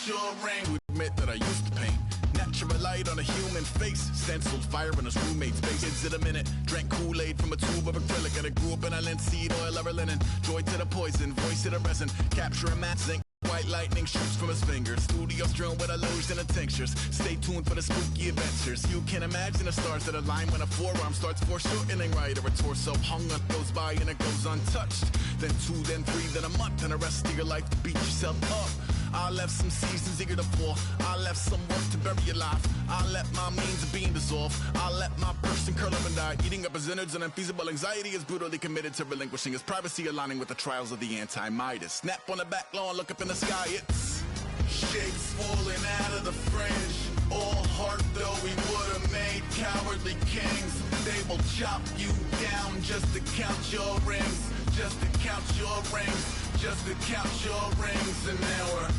your ring. To admit that I used to paint natural light on a human face, stenciled fire in his roommate's face. Kids in a minute, drank Kool-Aid from a tube of acrylic, and I grew up in a linseed oil ever linen. Joy to the poison, voice to the resin, capture a match, zinc. White lightning shoots from his fingers. Studios strewn with illusion and tinctures. Stay tuned for the spooky adventures. You can imagine the stars that align when a forearm starts foreshortening right, or a torso hung up goes by and it goes untouched. Then 2, then 3, then a month, and the rest of your life to beat yourself up. I left some seasons eager to fall. I left some work to bury your life. I let my means of being dissolve. I let my person curl up and die, eating up his innards. And unfeasible anxiety is brutally committed to relinquishing his privacy, aligning with the trials of the anti-Midas. Snap on the back lawn, look up in the sky. It's shapes falling out of the fringe. All heart though we would have made cowardly kings. They will chop you down just to count your rings. Just to count your rings. Just to count your rings. And now we're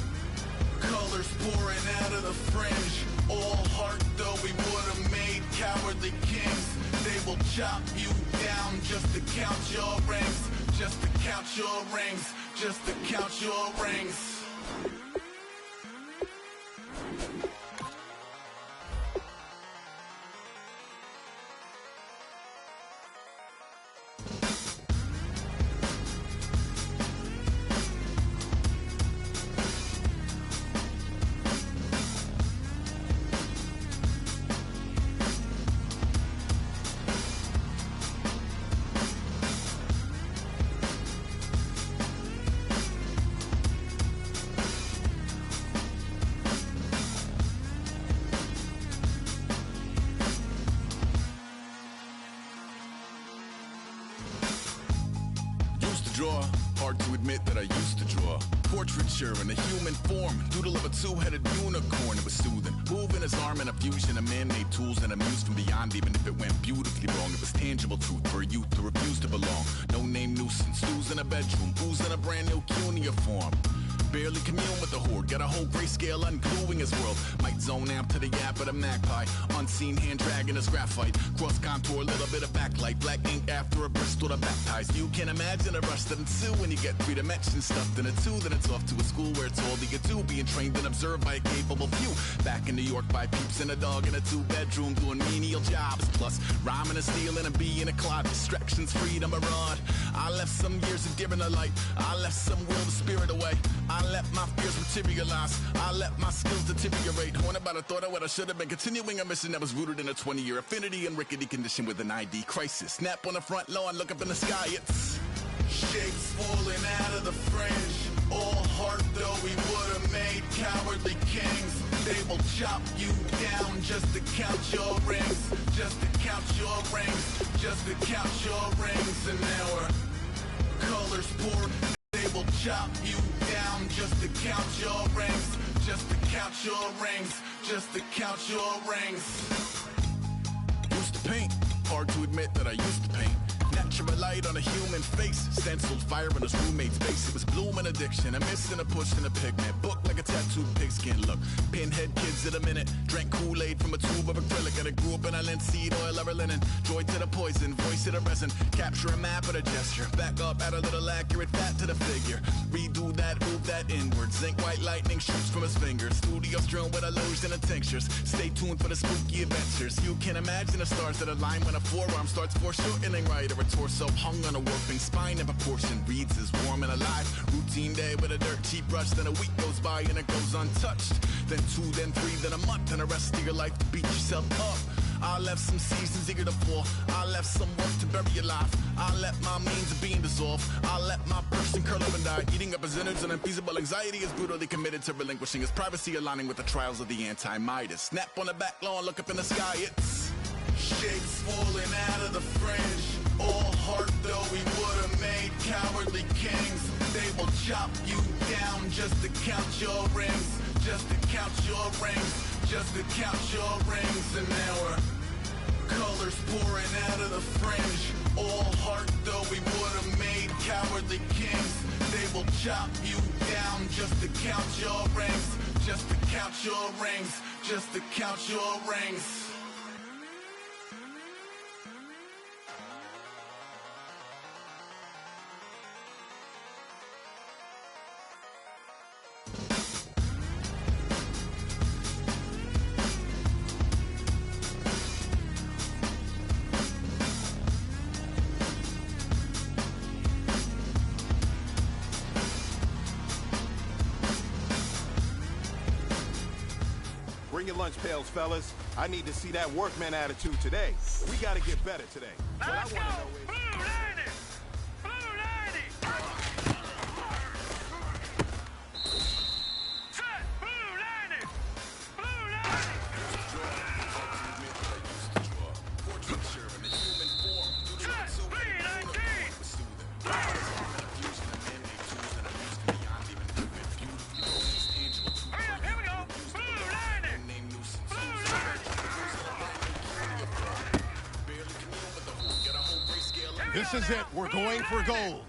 colors pouring out of the fringe. All heart though we would have made cowardly kings. They will chop you down just to count your rings. Just to count your rings. Just to count your rings. Draw. Hard to admit that I used to draw. Portraiture in a human form. Doodle of a two-headed unicorn. It was soothing. Moving his arm in a fusion of man-made tools and amused from beyond. Even if it went beautifully wrong, it was tangible truth for a youth to refuse to belong. No name nuisance. Who's in a bedroom? Who's in a brand new cuneiform? Barely commune with the horde. Got a whole grayscale ungluing his world. Might zone out to the yap of the magpie. Unseen hand dragging his graphite. Cross contour, little bit of backlight. Black ink after a Bristol to baptize. You can imagine the rush that ensue when you get 3 dimensions stuffed in a 2. Then it's off to a school where it's all that you do. Being trained and observed by a capable few. Back in New York by peeps and a dog in a 2-bedroom doing menial jobs. Plus rhyming and stealing and bee in a cloud. Distractions, freedom, a rod. I left some years of giving the light. I left some will the spirit away. I let my fears materialize. I let my skills deteriorate. Haunted by the thought of what I should have been. Continuing a mission that was rooted in a 20-year affinity and rickety condition with an ID crisis. Snap on the front lawn, look up in the sky. It's shapes falling out of the fringe. All heart though we would have made cowardly kings. They will chop you down just to count your rings. Just to count your rings. Just to count your rings. And now we're colors pour. They will chop you down just to count your rings. Just to count your rings. Just to count your rings. Used to paint. Hard to admit that I used to paint. Natural light on a human face. Stenciled fire in his roommate's face. It was bloom and addiction. A miss and a push and a pigment. Book like a tattooed pigskin look. Pinhead kids in a minute. Drank Kool-Aid from a tube of acrylic. And I grew up in a linseed oil ever linen. Joy to the poison. Voice to the resin. Capture a map of a gesture. Back up, add a little accurate fat to the figure. Redo that, move that inward. Zinc white lightning shoots from his fingers. Studio strewn with illusion and tinctures. Stay tuned for the spooky adventures. You can imagine the stars that align when a forearm starts foreshortening right, or a torso hung on a warping spine in proportion. Reads as warm and alive. Routine day with a dirt cheap brush. Then a week goes by and it goes untouched. Then 2, then 3, then a month, and the rest of your life to beat yourself up. I left some seasons eager to fall. I left some work to bury your life. I let my means of being dissolve. I let my person curl up and die, eating up his innards. And unfeasible anxiety is brutally committed to relinquishing his privacy, aligning with the trials of the anti-Midas. Snap on the back lawn, look up in the sky. It's shapes falling out of the fringe. All heart though we would have made cowardly kings. They will chop you down just to count your rings. Just to count your rings. Just to count your rings. And now we're colors pouring out of the fringe. All heart though we would have made cowardly kings. They will chop you down just to count your rings. Just to count your rings. Just to count your rings. Bring your lunch pails, fellas. I need to see that workman attitude today. We gotta get better today. What I want to know is... This is it. We're going for gold.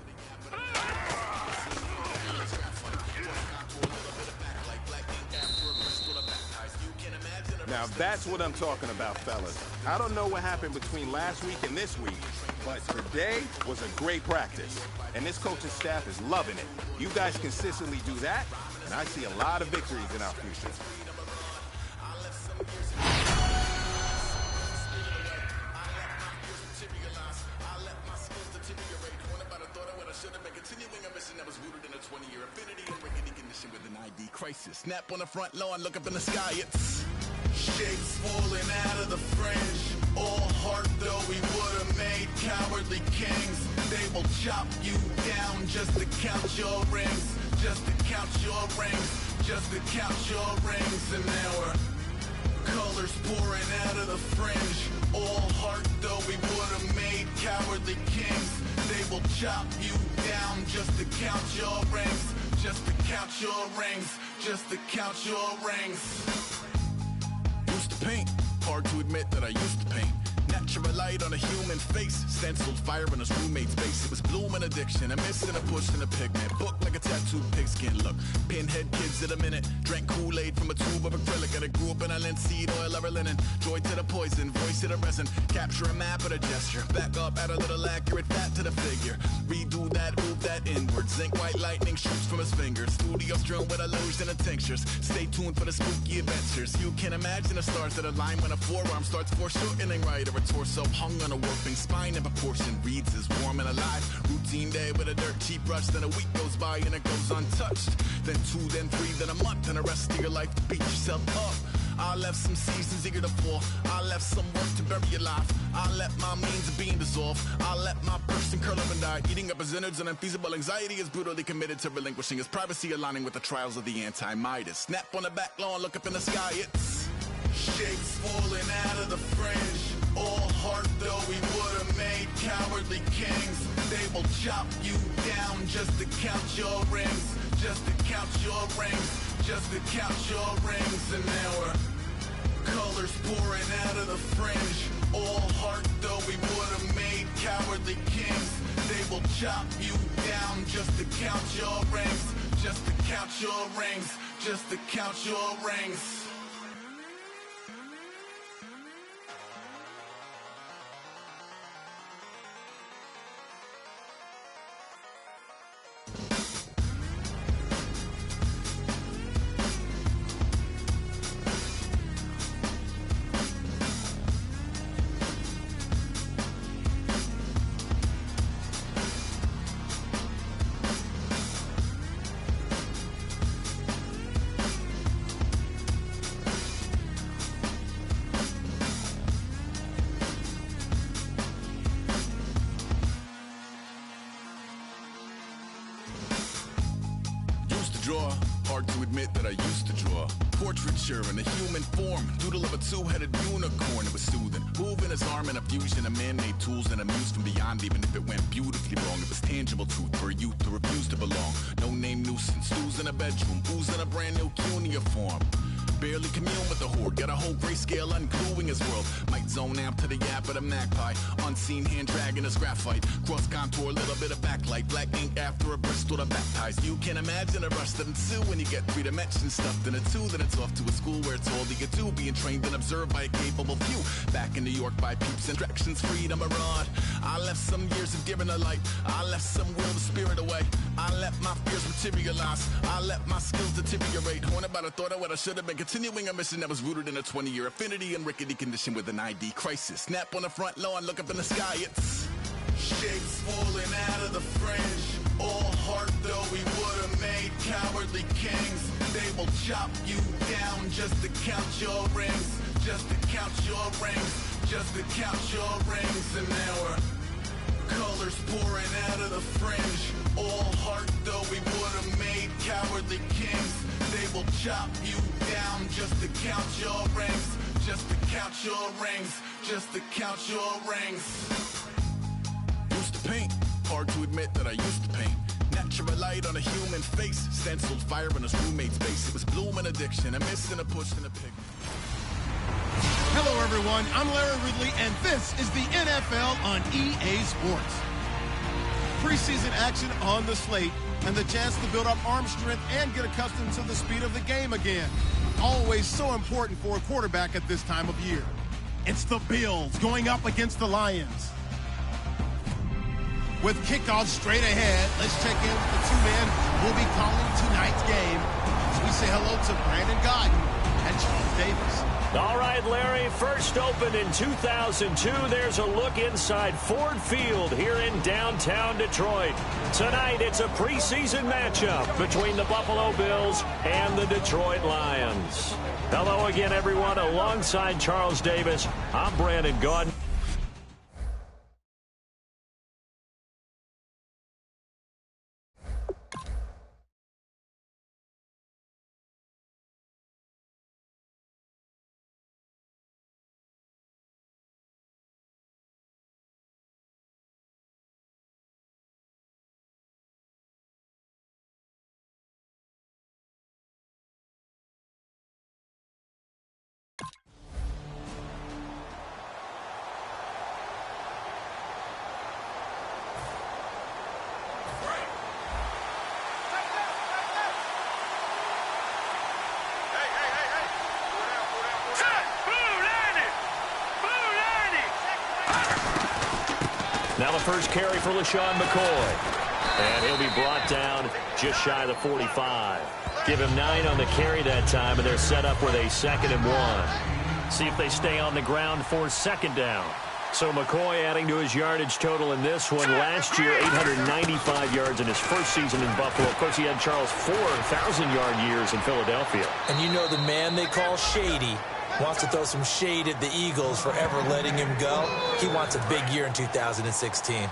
Now that's what I'm talking about, fellas. I don't know what happened between last week and this week, but today was a great practice. And this coaching staff is loving it. You guys consistently do that, and I see a lot of victories in our future. Crisis. Snap on the front lawn, look up in the sky, it's shapes falling out of the fringe. All heart though we would've made cowardly kings. They will chop you down just to count your rings. Just to count your rings. Just to count your rings. And now we're colors pouring out of the fringe. All heart though we would've made cowardly kings. They will chop you down just to count your rings. Just to count your rings, just to count your rings. Used to paint, hard to admit that I used to paint. Natural light on a human face, stenciled fire in his roommate's face. It was blooming addiction, a missing a push and a pigment. Book like a tattooed pigskin look. Pinhead kids in a minute. Drank Kool-Aid from a tube of acrylic. And I grew up in a linseed oil or linen. Joy to the poison, voice to the resin. Capture a map of a gesture. Back up, add a little accurate fat to the figure. Redo that, move that inward. Zinc white lightning shoots from his fingers. Studio strewn with illusion and tinctures. Stay tuned for the spooky adventures. You can imagine the stars that align when a forearm starts foreshortening right. Or a torso hung on a warping spine in proportion. Reads as warm and alive. Routine day with a dirt cheap brush. Then a week goes by and it goes untouched. Then 2, then 3, then a month. And the rest of your life to beat yourself up. I left some seasons eager to fall. I left some work to bury your life. I let my means of being dissolve. I let my person curl up and die. Eating up his innards and unfeasible anxiety is brutally committed to relinquishing his privacy, aligning with the trials of the anti-Midas. Snap on the back lawn, look up in the sky, it's shapes falling out of the fringe. All heart though we would've made cowardly kings. They will chop you down just to count your rings. Just to count your rings. Just to count your rings. And now we're colors pouring out of the fringe. All heart though we would've made cowardly kings. They will chop you down just to count your rings. Just to count your rings. Just to count your rings. Draw. Hard to admit that I used to draw. Portraiture in a human form. Doodle of a two-headed unicorn. It was soothing. Moving his arm in a fusion of man-made tools and a muse from beyond. Even if it went beautifully wrong, it was tangible truth for a youth who refused to belong. No name nuisance. Ooze in a bedroom. Ooze in a brand new cuneiform. Barely commune with the horde. Got a whole grayscale ungluing his world. Might zone out to the yap of the magpie. Unseen hand dragging his graphite. Cross contour, little bit of backlight. Black ink after a Bristol to baptize. You can imagine a rush that ensue when you get 3 dimensions stuffed in a 2. Then it's off to a school where it's all you get to. Being trained and observed by a capable few. Back in New York by peeps and directions. Freedom abroad. I left some years of deer in the light. I left some will the spirit away. I let my fears materialize. I let my skills deteriorate. Haunted by the thought of what I should have been. Continuing a mission that was rooted in a 20-year affinity and rickety condition with an ID crisis. Snap on the front lawn, look up in the sky, it's shapes falling out of the fringe. All heart though we would've made cowardly kings. They will will chop you down just to count your rings, just to count your rings, just to count your rings. An hour, colors pouring out of the fringe. All heart though we would have made cowardly kings. They will chop you down just to count your rings, just to count your rings, just to count your rings. Used to paint, hard to admit that I used to paint. Natural light on a human face, stenciled fire in his roommate's face. It was blooming addiction, a missing, a push, and a pick. Hello, everyone. I'm Larry Ridley, and this is the NFL on EA Sports. Preseason action on the slate, and the chance to build up arm strength and get accustomed to the speed of the game again. Always so important for a quarterback at this time of year. It's the Bills going up against the Lions. With kickoff straight ahead, let's check in with the two men who will be calling tonight's game as we say hello to Brandon Godden and Charles Davis. All right, Larry, first opened in 2002. There's a look inside Ford Field here in downtown Detroit. Tonight, it's a preseason matchup between the Buffalo Bills and the Detroit Lions. Hello again, everyone. Alongside Charles Davis, I'm Brandon Godden. Now the first carry for LaShawn McCoy. And he'll be brought down just shy of the 45. Give him 9 on the carry that time, and they're set up with a 2nd and 1. See if they stay on the ground for 2nd down. So McCoy adding to his yardage total in this one. Last year, 895 yards in his first season in Buffalo. Of course, he had Charles 4,000-yard years in Philadelphia. And you know the man they call Shady wants to throw some shade at the Eagles for ever letting him go. He wants a big year in 2016.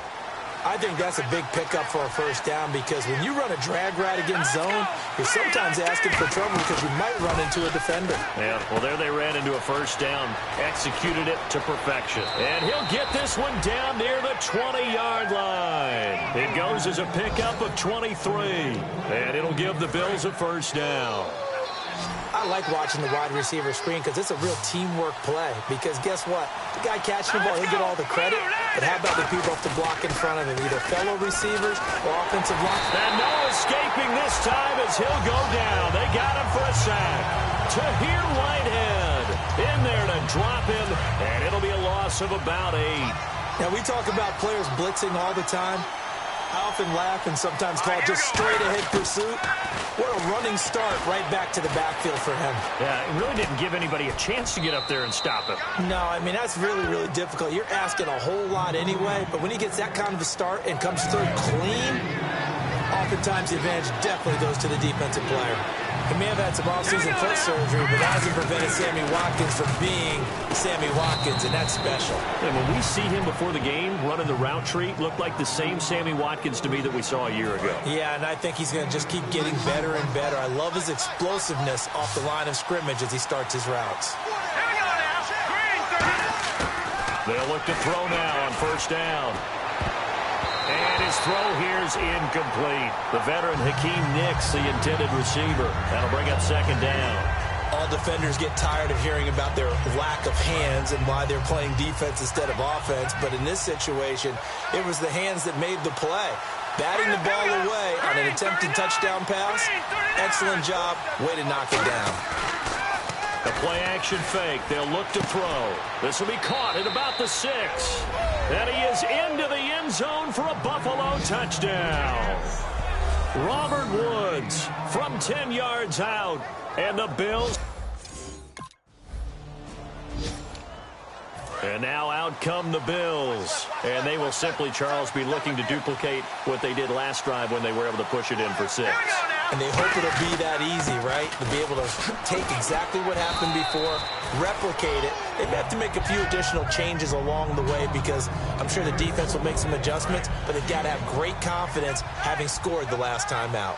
I think that's a big pickup for a first down because when you run a drag route against zone, you're sometimes asking for trouble because you might run into a defender. Yeah, well, there they ran into a first down, executed it to perfection. And he'll get this one down near the 20-yard line. It goes as a pickup of 23, and it'll give the Bills a first down. I like watching the wide receiver screen because it's a real teamwork play. Because guess what? The guy catching the ball, he'll get all the credit. But how about the people have to block in front of him, either fellow receivers or offensive line? And no escaping this time as he'll go down. They got him for a sack. Tahir Whitehead in there to drop him, and it'll be a loss of about 8. Now, we talk about players blitzing all the time. I often laugh and sometimes call it just straight-ahead pursuit. What a running start right back to the backfield for him. Yeah, it really didn't give anybody a chance to get up there and stop him. No, I mean, that's really, really difficult. You're asking a whole lot anyway, but when he gets that kind of a start and comes through clean, oftentimes the advantage definitely goes to the defensive player. He may have had some off-season foot surgery, but that hasn't prevented Sammy Watkins from being Sammy Watkins, and that's special. And when we see him before the game running the route tree, looked like the same Sammy Watkins to me that we saw a year ago. Yeah, and I think he's going to just keep getting better and better. I love his explosiveness off the line of scrimmage as he starts his routes. They'll look to throw now on first down. And his throw here is incomplete. The veteran Hakeem Nicks, the intended receiver. That'll bring up 2nd down. All defenders get tired of hearing about their lack of hands and why they're playing defense instead of offense. But in this situation, it was the hands that made the play. Batting the ball away on an attempted touchdown pass. Excellent job. Way to knock it down. The play-action fake. They'll look to throw. This will be caught at about the 6. And he is into the end zone for a Buffalo touchdown. Robert Woods from 10 yards out. And the Bills. And now out come the Bills. And they will simply, Charles, be looking to duplicate what they did last drive when they were able to push it in for 6. And they hope it'll be that easy, right? To be able to take exactly what happened before, replicate it. They may have to make a few additional changes along the way because I'm sure the defense will make some adjustments, but they've got to have great confidence having scored the last time out.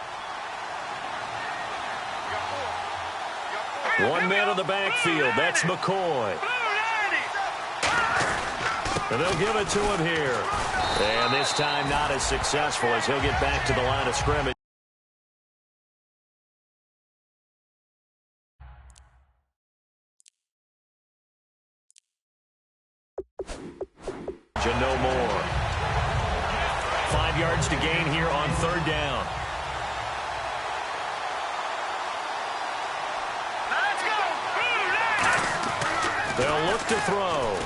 One man in the backfield. That's McCoy. And they'll give it to him here. And this time not as successful as he'll get back to the line of scrimmage. No more. 5 yards to gain here on third down. Let's go. They'll look to throw.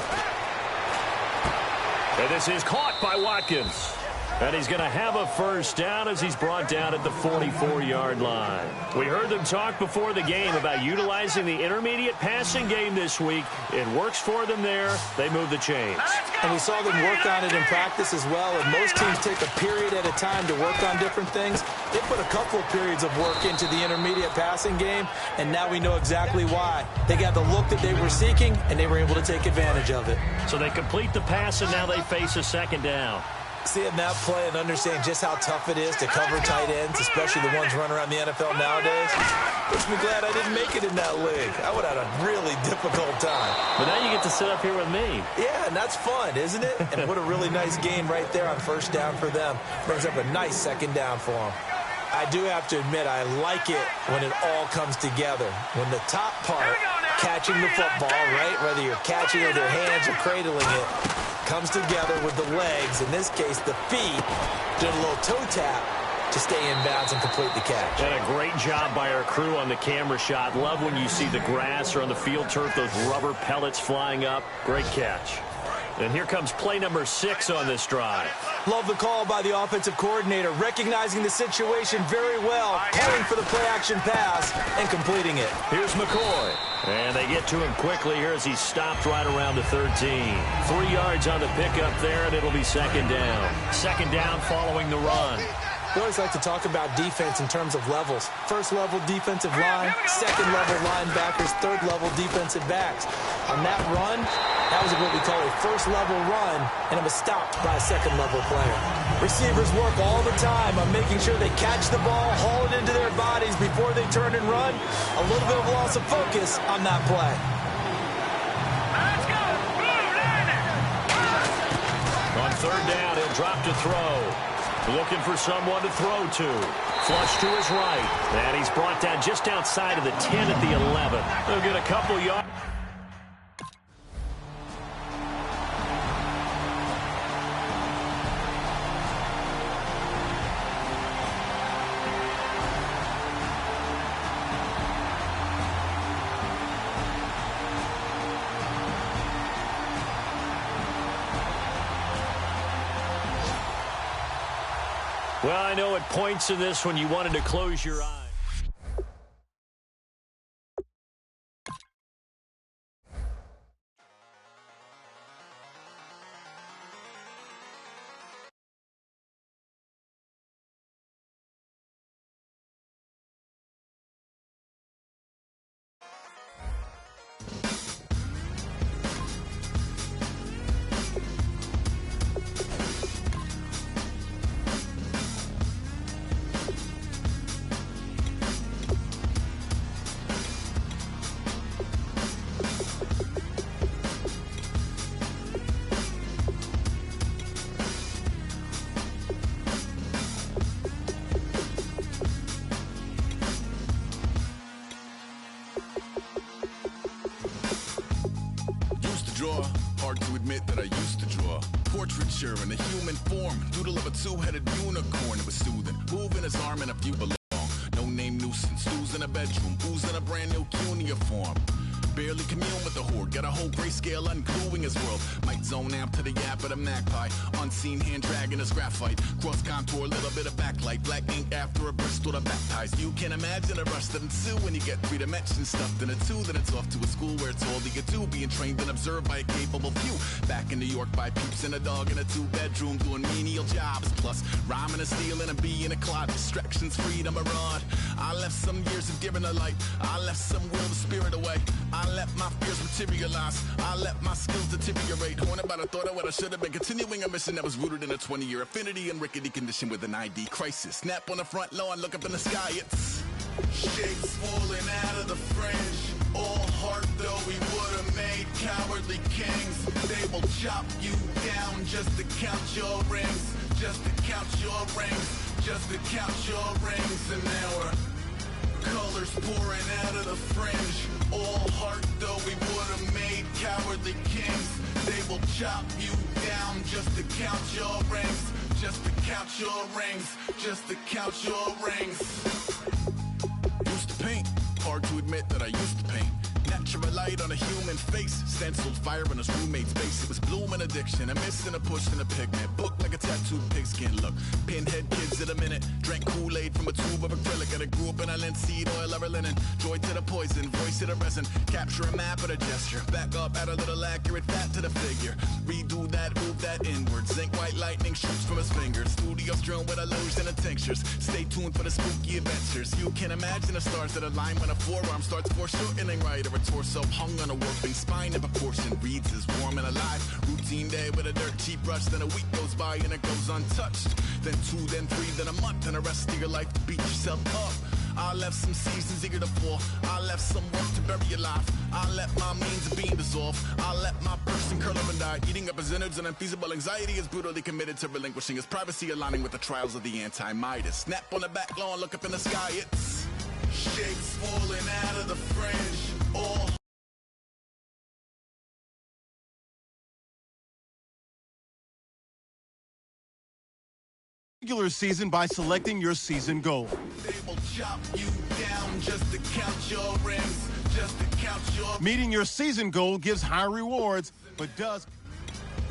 And this is caught by Watkins. And he's going to have a first down as he's brought down at the 44-yard line. We heard them talk before the game about utilizing the intermediate passing game this week. It works for them there. They move the chains. And we saw them work on it in practice as well. And most teams take a period at a time to work on different things. They put a couple of periods of work into the intermediate passing game, and now we know exactly why. They got the look that they were seeking, and they were able to take advantage of it. So they complete the pass, and now they face a second down. Seeing that play and understanding just how tough it is to cover tight ends, especially the ones running around the NFL nowadays, makes me glad I didn't make it in that league. I would have had a really difficult time. But now you get to sit up here with me. Yeah, and that's fun, isn't it? And what a really nice game right there on first down for them. Brings up a nice second down for them. I do have to admit, I like it when it all comes together. When the top part, catching the football, right, whether you're catching it with your hands or cradling it, comes together with the legs, in this case the feet, did a little toe tap to stay in bounds and complete the catch. And a great job by our crew on the camera shot. Love when you see the grass or on the field turf, those rubber pellets flying up. Great catch. And here comes play number 6 on this drive. Love the call by the offensive coordinator, recognizing the situation very well, calling for the play-action pass and completing it. Here's McCoy. And they get to him quickly here as he's stopped right around the 13. 3 yards on the pickup there, and it'll be second down. Second down following the run. We always like to talk about defense in terms of levels. First level defensive line, second level linebackers, third level defensive backs. On that run, that was what we call a first level run, and it was stopped by a second level player. Receivers work all the time on making sure they catch the ball, haul it into their bodies before they turn and run. A little bit of loss of focus on that play. Let's go. On third down, he'll drop to throw. Looking for someone to throw to. Flush to his right. And he's brought down just outside of the 10 at the 11. They'll get a couple yards. Well, I know at points in this when you wanted to close your eyes. Hard to admit that I used to draw portraiture in a human form, doodle of a two-headed unicorn. It was soothing, moving his arm in a view belong. No name nuisance, who's in a bedroom, who's in a brand new uniform. Barely commune with the horde, got a whole grayscale ungluing his world. Might zone amp to the yap of the magpie. Unseen hand dragging his graphite. Cross contour, little bit of backlight. Black ink after a Bristol to baptize. You can imagine a rush that ensue when you get 3 dimensions stuffed in a 2. Then it's off to a school where it's all you can do. Being trained and observed by a capable few. Back in New York by peeps and a dog in a 2-bedroom doing menial jobs. Plus rhyming and stealing and being a clot. Distractions, freedom, a rod. I left some years of giving a light. I left some will the spirit away. I let my fears materialize. I let my skills deteriorate. Horned about a thought of what I should have been. Continuing a mission that was rooted in a 20-year affinity and rickety condition with an ID crisis. Snap on the front lawn, look up in the sky. It's shapes falling out of the fringe. All heart though we would have made cowardly kings. They will chop you down just to count your rings. Just to count your rings. Just to count your rings. And now we're colors pouring out of the fringe. All heart though we would have made cowardly kings. They will chop you down just to count your rings. Just to count your rings. Just to count your rings. Used to paint. Hard to admit that I used to paint. Natural light on a human face. Stenciled fire in his roommate's face. It was bloom and addiction. A miss and a push and a pigment. Book like a tattooed pigskin look. Pinhead kids in a minute. Drank Kool-Aid from a tube of acrylic. And I grew up in a linseed oil or a linen. Joy to the poison. Voice to the resin. Capture a map of a gesture. Back up, add a little accurate fat to the figure. Redo that, move that inward. Zinc white lightning shoots from his fingers. Studio strewn with illusion and tinctures. Stay tuned for the spooky adventures. You can imagine the stars that align when a forearm starts foreshortening right, or a torso hung on a warping spine in proportion. Reads as warm and alive. Routine day with a dirt cheap brush. Then a week goes by and it goes untouched. Then 2, then 3, then a month, and the rest of your life to beat yourself up. I left some seasons eager to fall. I left some work to bury alive. I let my means of being dissolved. I let my person curl up and die. Eating up his innards and unfeasible anxiety is brutally committed to relinquishing his privacy, aligning with the trials of the anti-Midas. Snap on the back lawn, look up in the sky. It's shapes falling out of the fringe. All Regular season by selecting your season goal. they will chop you down just to count your rings. Just to count your Meeting your season goal gives high rewards, but does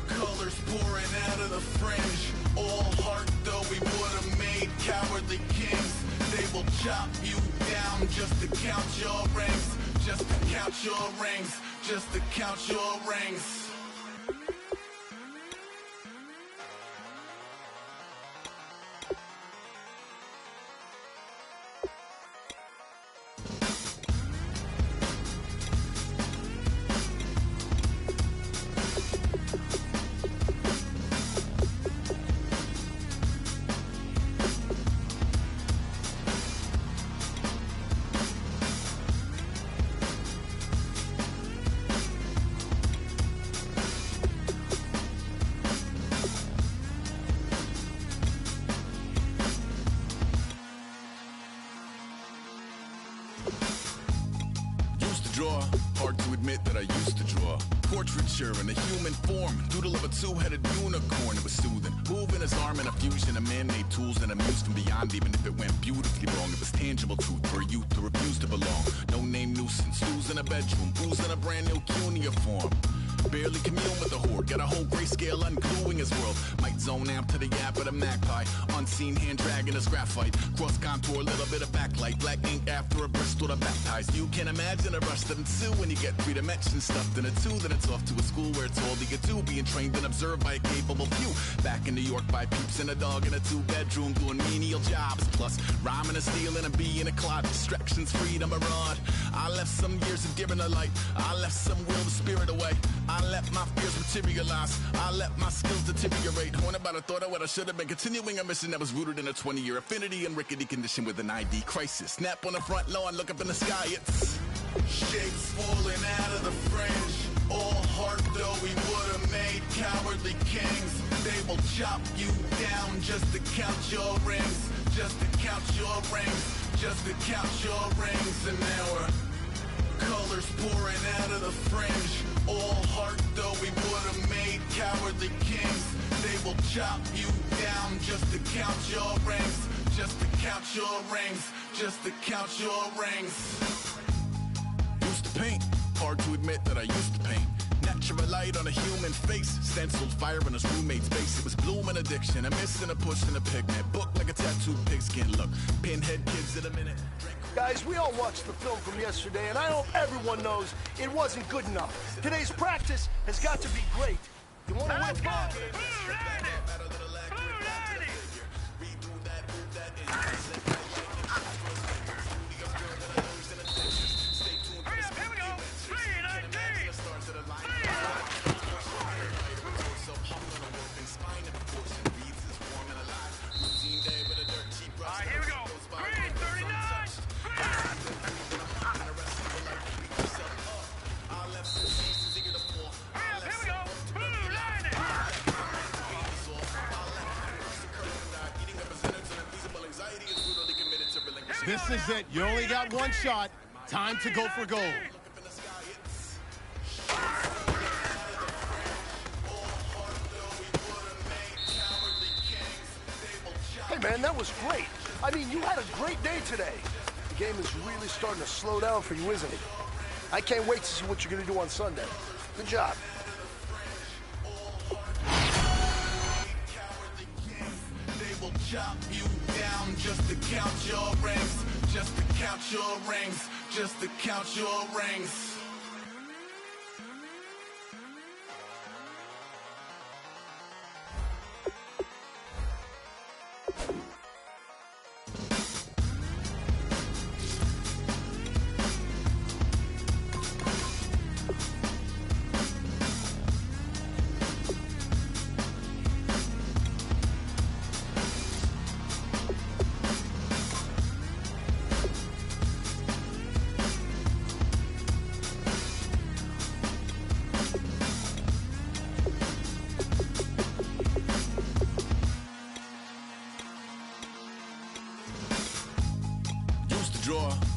colors pouring out of the fringe. All heart though we would have made cowardly kings. They will chop you down just to count your rings. Just to count your rings. Just to count your rings. Hard to admit that I used to draw portraiture in a human form, doodle of a 2-headed unicorn. It was soothing, moving his arm in a fusion of man-made tools and amused from beyond. Even if it went beautifully wrong, it was tangible truth for a youth to refuse to belong. No name nuisance, lose in a bedroom, booze in a brand new cuneiform. Barely commune with the horde, got a whole grayscale ungluing his world. Might zone amp to the yap of the magpie. Unseen hand dragging his graphite. Cross contour, little bit of backlight. Black ink after a Bristol to baptize. You can imagine a rush that ensue when you get 3 dimensions stuffed in a 2. Then it's off to a school where it's all you can do. Being trained and observed by a capable few. Back in New York by peeps and a dog in a 2-bedroom doing menial jobs. Plus rhyming and stealing and being a clot. Distractions, freedom, a rod. I left some years of giving a light. I left some will the spirit away. I let my fears materialize. I let my skills deteriorate. Horned about a thought of what I should have been. Continuing a mission that was rooted in a 20-year affinity and rickety condition with an ID crisis. Snap on the front lawn, look up in the sky. It's shapes falling out of the fringe. All heart though we would have made cowardly kings. They will chop you down just to count your rings. Just to count your rings. Just to count your rings. And now we're colors pouring out of the fringe. All heart though we would have made cowardly kings. They will chop you down just to count your rings. Just to count your rings. Just to count your rings. Used to paint. hard to admit that I used to paint. Natural light on a human face, stenciled fire in his roommate's face. It was blooming addiction, a missing, a pushing, a pigment. Book like a tattooed pigskin look. Pinhead kids in a minute. Guys, we all watched the film from yesterday, and I hope everyone knows it wasn't good enough. Today's practice has got to be great. You want to win? This is it. You only got one shot. Time to go for gold. Hey, man, that was great. I mean, you had a great day today. The game is really starting to slow down for you, isn't it? I can't wait to see what you're going to do on Sunday. Good job. Chop you down just to count your rings, just to count your rings, just to count your rings.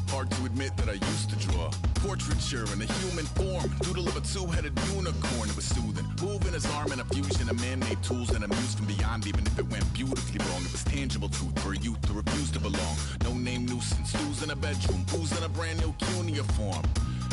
Hard to admit that I used to draw portraiture in a human form, doodle of a two-headed unicorn. It was soothing, moving his arm in a fusion of man-made tools and amused from beyond. Even if it went beautifully wrong, it was tangible truth for a youth to refuse to belong. No name nuisance, stews in a bedroom, booze in a brand new cuneiform.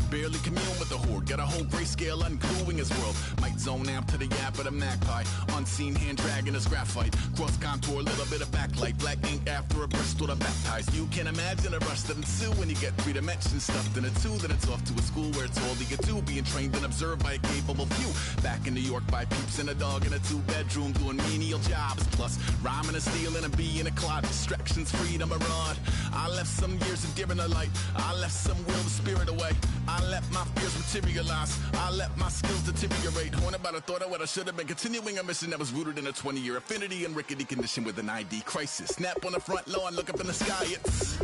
Barely commune with the horde, got a whole grayscale ungluing his world. Might zone out to the yap of the magpie, unseen hand dragging his graphite. Cross contour, little bit of backlight, black ink after a Bristol to baptize. You can imagine a rush that ensue when you get 3 dimensions stuffed in a 2. Then it's off to a school where it's all you can do, being trained and observed by a capable few. Back in New York by peeps and a dog in a 2-bedroom doing menial jobs. Plus rhyming and stealing and being a clod, distractions, freedom, a rod. I left some years of giving a light, I left some will, the spirit away. I let my fears materialize, I let my skills deteriorate. Horn about a thought of what I should have been, continuing a mission that was rooted in a 20-year affinity and rickety condition with an ID crisis. Snap on the front lawn, look up in the sky, it's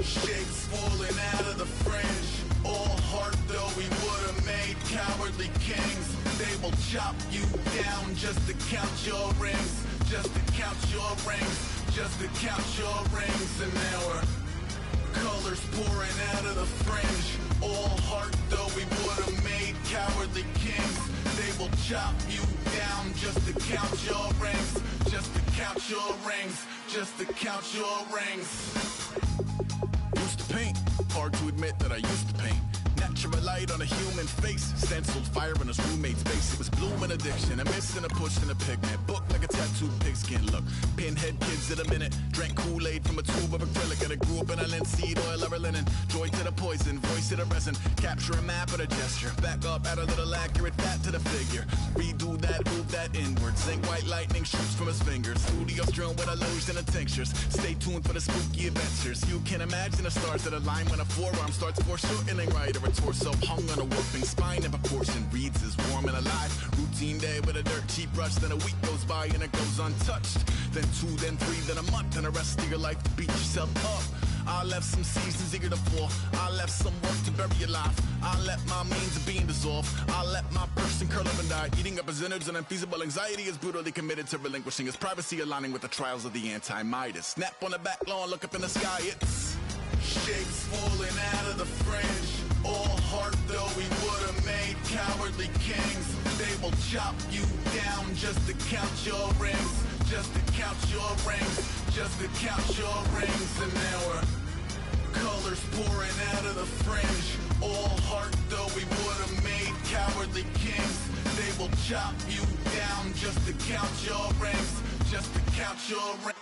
shapes falling out of the fringe. All heart though we would have made cowardly kings. They will chop you down just to count your rings, just to count your rings, just to count your rings. And now we're colors pouring out of the fringe. All heart though we would have made cowardly kings. They will chop you down just to count your rings, just to count your rings, just to count your rings. Used to paint, hard to admit that I used to paint. Natural light on a human face, stenciled fire in his roommate's face. It was blooming addiction, a missing, a pushing, a pigment. Book like a tattooed pigskin look. Pinhead kids in a minute, drank Kool-Aid from a tube of acrylic. And I grew up in a linseed oil of linen. Joy to the poison, voice to the resin. Capture a map of a gesture. Back up, add a little accurate fat to the figure. Redo that, move that inward. Zinc white lightning shoots from his fingers. Studio strewn with illusion and tinctures. Stay tuned for the spooky adventures. You can imagine the stars that align when a forearm starts foreshortening right. Or a torso hung on a warping spine in proportion. Reads as warm and alive. Routine day with a dirt cheap brush. Then a week goes by and it goes untouched. Then 2, then 3, then a month. And the rest of your life to beat yourself up. I left some seasons eager to fall. I left some work to bury your life. I let my means of being dissolved. I let my person curl up and die. Eating up his innards and unfeasible anxiety is brutally committed to relinquishing his privacy, aligning with the trials of the anti-Midas. Snap on the back lawn, look up in the sky, it's shapes falling out of the fringe. All heart though we would have made cowardly kings. They will chop you down just to count your rings, just to count your rings, just to count your rings. And now we're colors pouring out of the fringe. All heart though we would have cowardly kings. They will chop you down just to count your rings, just to count your rings.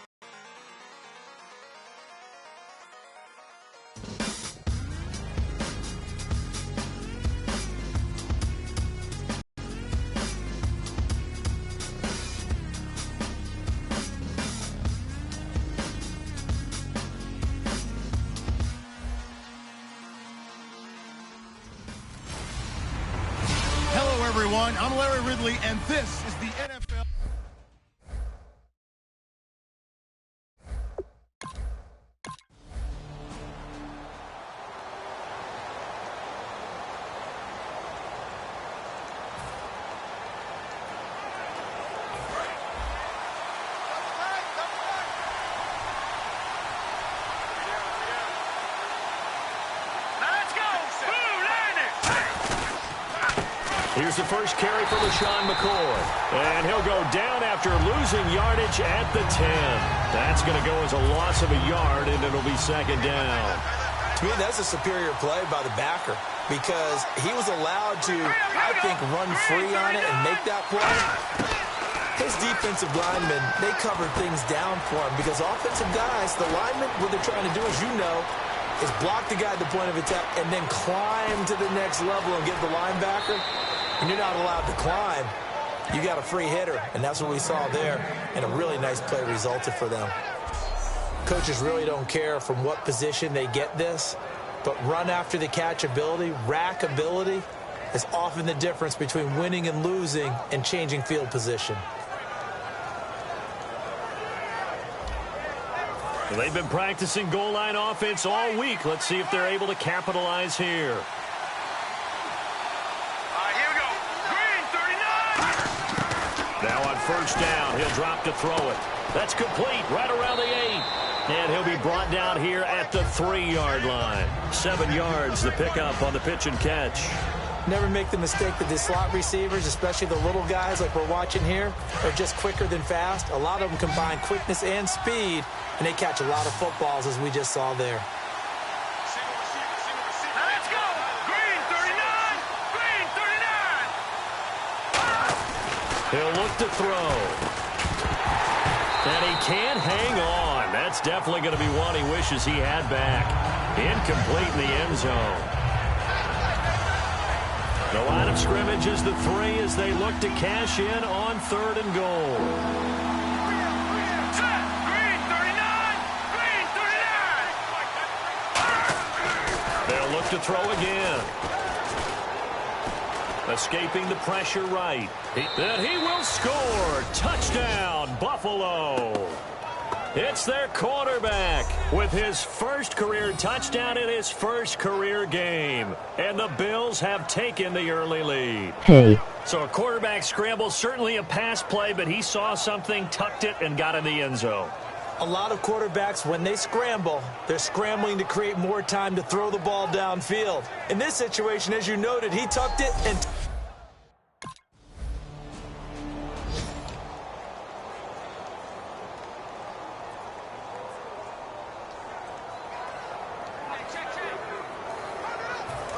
Hello, everyone. I'm Larry Ridley, and this is the NFL. Here's the first carry for LaShawn McCoy. And he'll go down after losing yardage at the 10. That's going to go as a loss of a yard, and it'll be second down. To me, that's a superior play by the backer because he was allowed to, I think, run free on it and make that play. His defensive linemen, they covered things down for him because offensive guys, the linemen, what they're trying to do, as you know, is block the guy at the point of attack and then climb to the next level and get the linebacker. And you're not allowed to climb. You got a free hitter, and that's what we saw there. And a really nice play resulted for them. Coaches really don't care from what position they get this, but run after the catch ability, rack ability, is often the difference between winning and losing and changing field position. Well, they've been practicing goal line offense all week. Let's see if they're able to capitalize here. Now on first down, he'll drop to throw it. That's complete right around the 8. And he'll be brought down here at the 3-yard line. 7 yards, the pickup on the pitch and catch. Never make the mistake that the slot receivers, especially the little guys like we're watching here, are just quicker than fast. A lot of them combine quickness and speed, and they catch a lot of footballs, as we just saw there. Let's go! Green 39! Green 39! He'll look to throw. And he can't hang on. That's definitely going to be one he wishes he had back. Incomplete in the end zone. The line of scrimmage is the 3 as they look to cash in on 3rd and goal. Green 39! Green 39! They'll look to throw again. Escaping the pressure right. Then he will score. Touchdown, Buffalo. It's their quarterback with his first career touchdown in his first career game. And the Bills have taken the early lead. Hey. So a quarterback scramble, certainly a pass play, but he saw something, tucked it, and got in the end zone. A lot of quarterbacks, when they scramble, they're scrambling to create more time to throw the ball downfield. In this situation, as you noted, he tucked it and...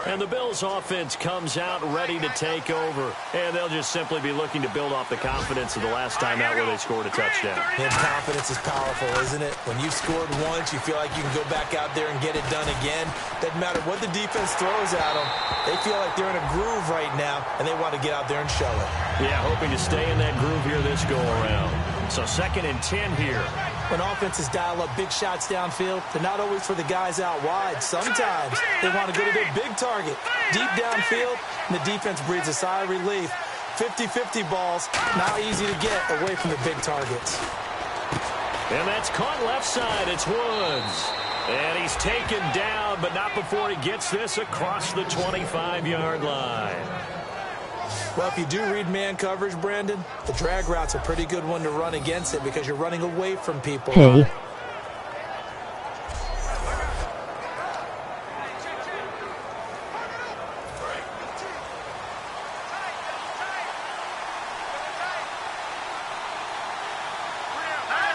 And the Bills offense comes out ready to take over. And they'll just simply be looking to build off the confidence of the last time out where they scored a touchdown. And confidence is powerful, isn't it? When you've scored once, you feel like you can go back out there and get it done again. Doesn't matter what the defense throws at them. They feel like they're in a groove right now, and they want to get out there and show it. Yeah, hoping to stay in that groove here this go-around. So 2nd and 10 here. When offenses dial up big shots downfield, they're not always for the guys out wide. Sometimes they want to go to their big target, deep downfield, and the defense breathes a sigh of relief. 50-50 balls, not easy to get away from the big targets. And that's caught left side. It's Woods. And he's taken down, but not before he gets this across the 25-yard line. Well, if you do read man coverage, Brandon, the drag route's a pretty good one to run against it because you're running away from people. Hey. Let's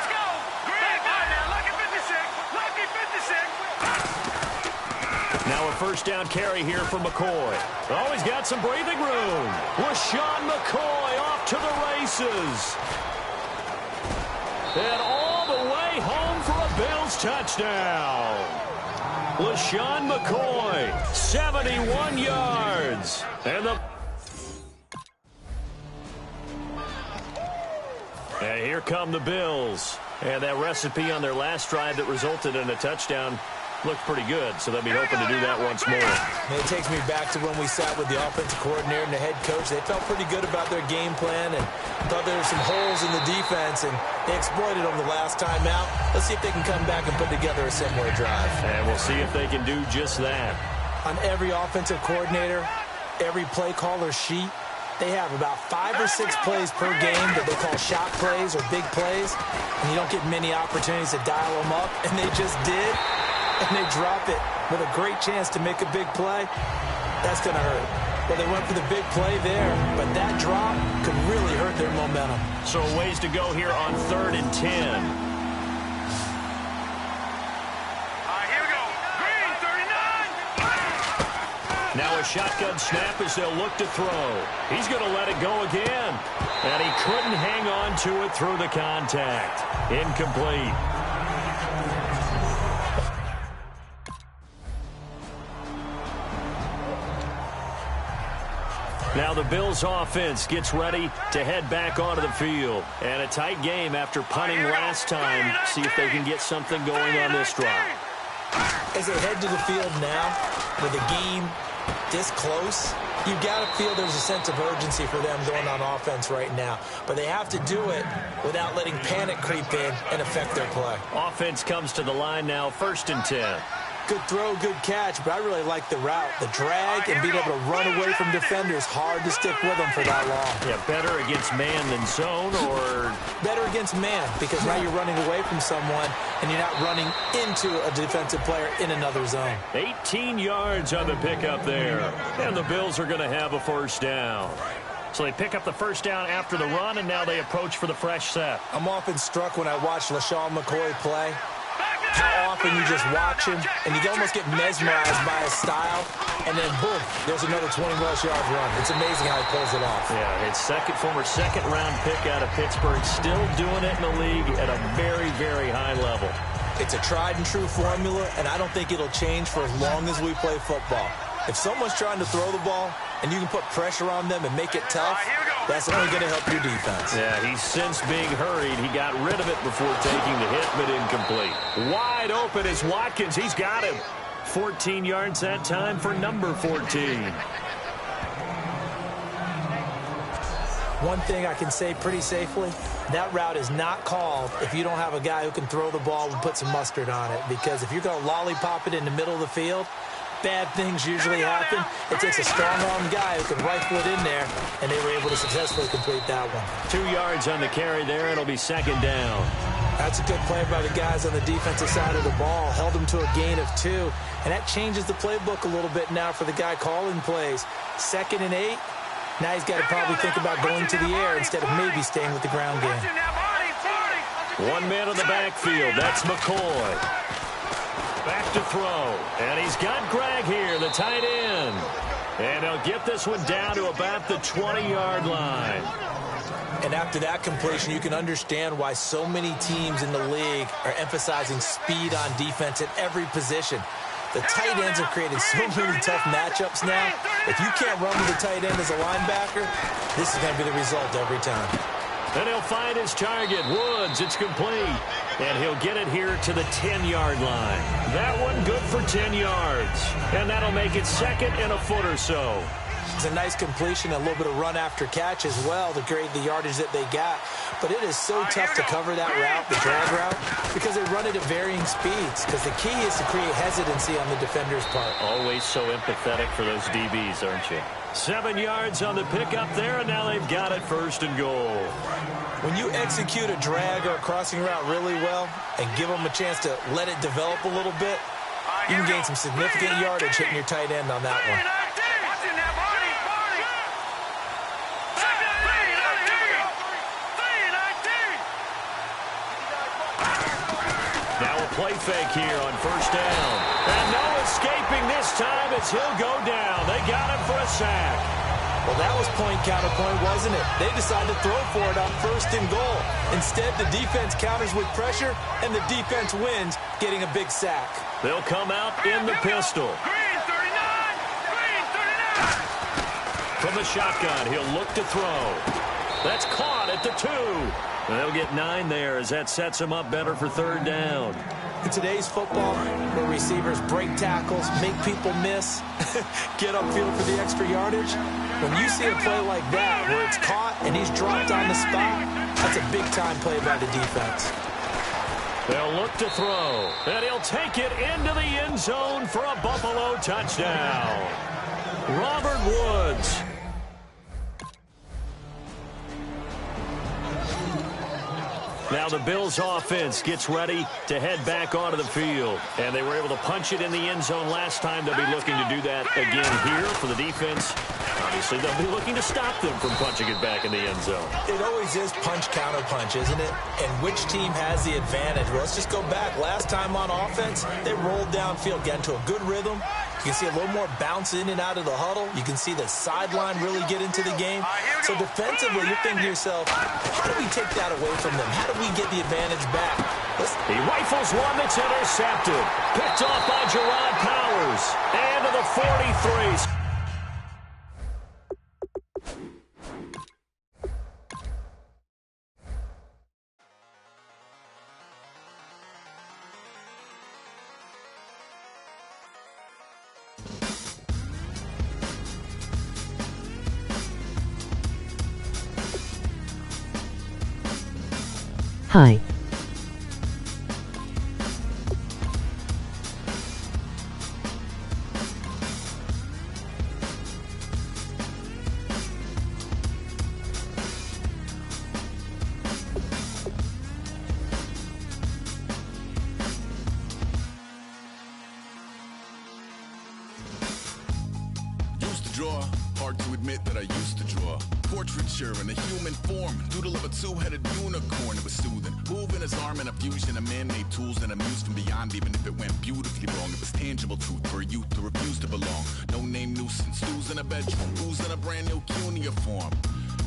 go! Green, now, lucky 56! Lucky 56! Now a first down carry here for McCoy. Oh, he's got some breathing room. LaShawn McCoy off to the races. And all the way home for a Bills touchdown. LaShawn McCoy, 71 yards. And here come the Bills. And that recipe on their last drive that resulted in a touchdown looked pretty good, so they'll be hoping to do that once more. And it takes me back to when we sat with the offensive coordinator and the head coach. They felt pretty good about their game plan and thought there were some holes in the defense, and they exploited them the last time out. Let's see if they can come back and put together a similar drive. And we'll see if they can do just that. On every offensive coordinator, every play caller sheet, they have about 5 or 6 plays per game that they call shot plays or big plays, and you don't get many opportunities to dial them up, and they just did. And they drop it with a great chance to make a big play. That's going to hurt. Well, they went for the big play there, but that drop could really hurt their momentum. So a ways to go here on 3rd and 10. Here we go. Green, 39. Now a shotgun snap as they'll look to throw. He's going to let it go again. And he couldn't hang on to it through the contact. Incomplete. Now the Bills offense gets ready to head back onto the field. And a tight game after punting last time. See if they can get something going on this drive. As they head to the field now, with the game this close, you've got to feel there's a sense of urgency for them going on offense right now. But they have to do it without letting panic creep in and affect their play. Offense comes to the line now, 1st and 10. Good throw, good catch, but I really like the route. The drag and being able to run away from defenders, hard to stick with them for that long. Yeah, better against man than zone, or? Better against man, because now you're running away from someone and you're not running into a defensive player in another zone. 18 yards on the pickup there. And the Bills are going to have a first down. So they pick up the first down after the run, and now they approach for the fresh set. I'm often struck when I watch LaShawn McCoy play, how often you just watch him, and you almost get mesmerized by his style, and then, boom, there's another 20-plus yard run. It's amazing how he pulls it off. Yeah, his former second-round pick out of Pittsburgh, still doing it in the league at a very, very high level. It's a tried-and-true formula, and I don't think it'll change for as long as we play football. If someone's trying to throw the ball and you can put pressure on them and make it tough, that's only going to help your defense. Yeah, he's since being hurried. He got rid of it before taking the hit, but incomplete. Wide open is Watkins. He's got him. 14 yards that time for number 14. One thing I can say pretty safely, that route is not called if you don't have a guy who can throw the ball and put some mustard on it. Because if you're going to lollipop it in the middle of the field, bad things usually happen. It takes a strong-armed guy who can rifle it in there, and they were able to successfully complete that one. 2 yards on the carry there, and it'll be 2nd down. That's a good play by the guys on the defensive side of the ball. Held them to a gain of 2, and that changes the playbook a little bit now for the guy calling plays. 2nd and 8. Now he's got to probably think about going to the air instead of maybe staying with the ground game. 1 man on the backfield. That's McCoy. Back to throw. And he's got Greg here, the tight end. And he'll get this one down to about the 20-yard line. And after that completion, you can understand why so many teams in the league are emphasizing speed on defense at every position. The tight ends have created so many tough matchups now. If you can't run with the tight end as a linebacker, this is going to be the result every time. And he'll find his target. Woods, it's complete. And he'll get it here to the 10-yard line. That one good for 10 yards. And that'll make it 2nd and a foot or so. It's a nice completion, a little bit of run after catch as well to create the yardage that they got. But it is so tough to cover that route, the drag route, because they run it at varying speeds. Because the key is to create hesitancy on the defender's part. Always so empathetic for those DBs, aren't you? 7 yards on the pickup there, and now they've got it 1st and goal. When you execute a drag or a crossing route really well and give them a chance to let it develop a little bit, you can gain some significant yardage hitting your tight end on that one. Now a play fake here on 1st down. And no escaping Looking this time as he'll go down. They got him for a sack. Well, that was point counterpoint, wasn't it? They decided to throw for it on 1st and goal. Instead, the defense counters with pressure, and the defense wins, getting a big sack. They'll come out in the pistol. Green 39! Green 39! From the shotgun, he'll look to throw. That's caught at the 2. And they'll get 9 there as that sets him up better for 3rd down. In today's football, where receivers break tackles, make people miss, get upfield for the extra yardage, when you see a play like that where it's caught and he's dropped on the spot, that's a big-time play by the defense. They'll look to throw, and he'll take it into the end zone for a Buffalo touchdown. Robert Woods. Now the Bills offense gets ready to head back onto the field. And they were able to punch it in the end zone last time. They'll be looking to do that again here for the defense. Obviously, they'll be looking to stop them from punching it back in the end zone. It always is punch-counter-punch, isn't it? And which team has the advantage? Well, let's just go back. Last time on offense, they rolled downfield, got into a good rhythm. You can see a little more bounce in and out of the huddle. You can see the sideline really get into the game. So defensively, you're thinking to yourself, how do we take that away from them? How do we get the advantage back? He rifles one that's intercepted. Picked off by Gerard Powers. And to the 43. Hi. Used to draw, hard to admit that I used to draw. Portraiture in a human form, doodle of a two-headed unicorn. It was soothing, moving his arm in a fusion of man-made tools and amused from beyond. Even if it went beautifully wrong, it was tangible truth for a youth to refuse to belong. No name nuisance, who's in a bedroom, who's in a brand new cuneiform.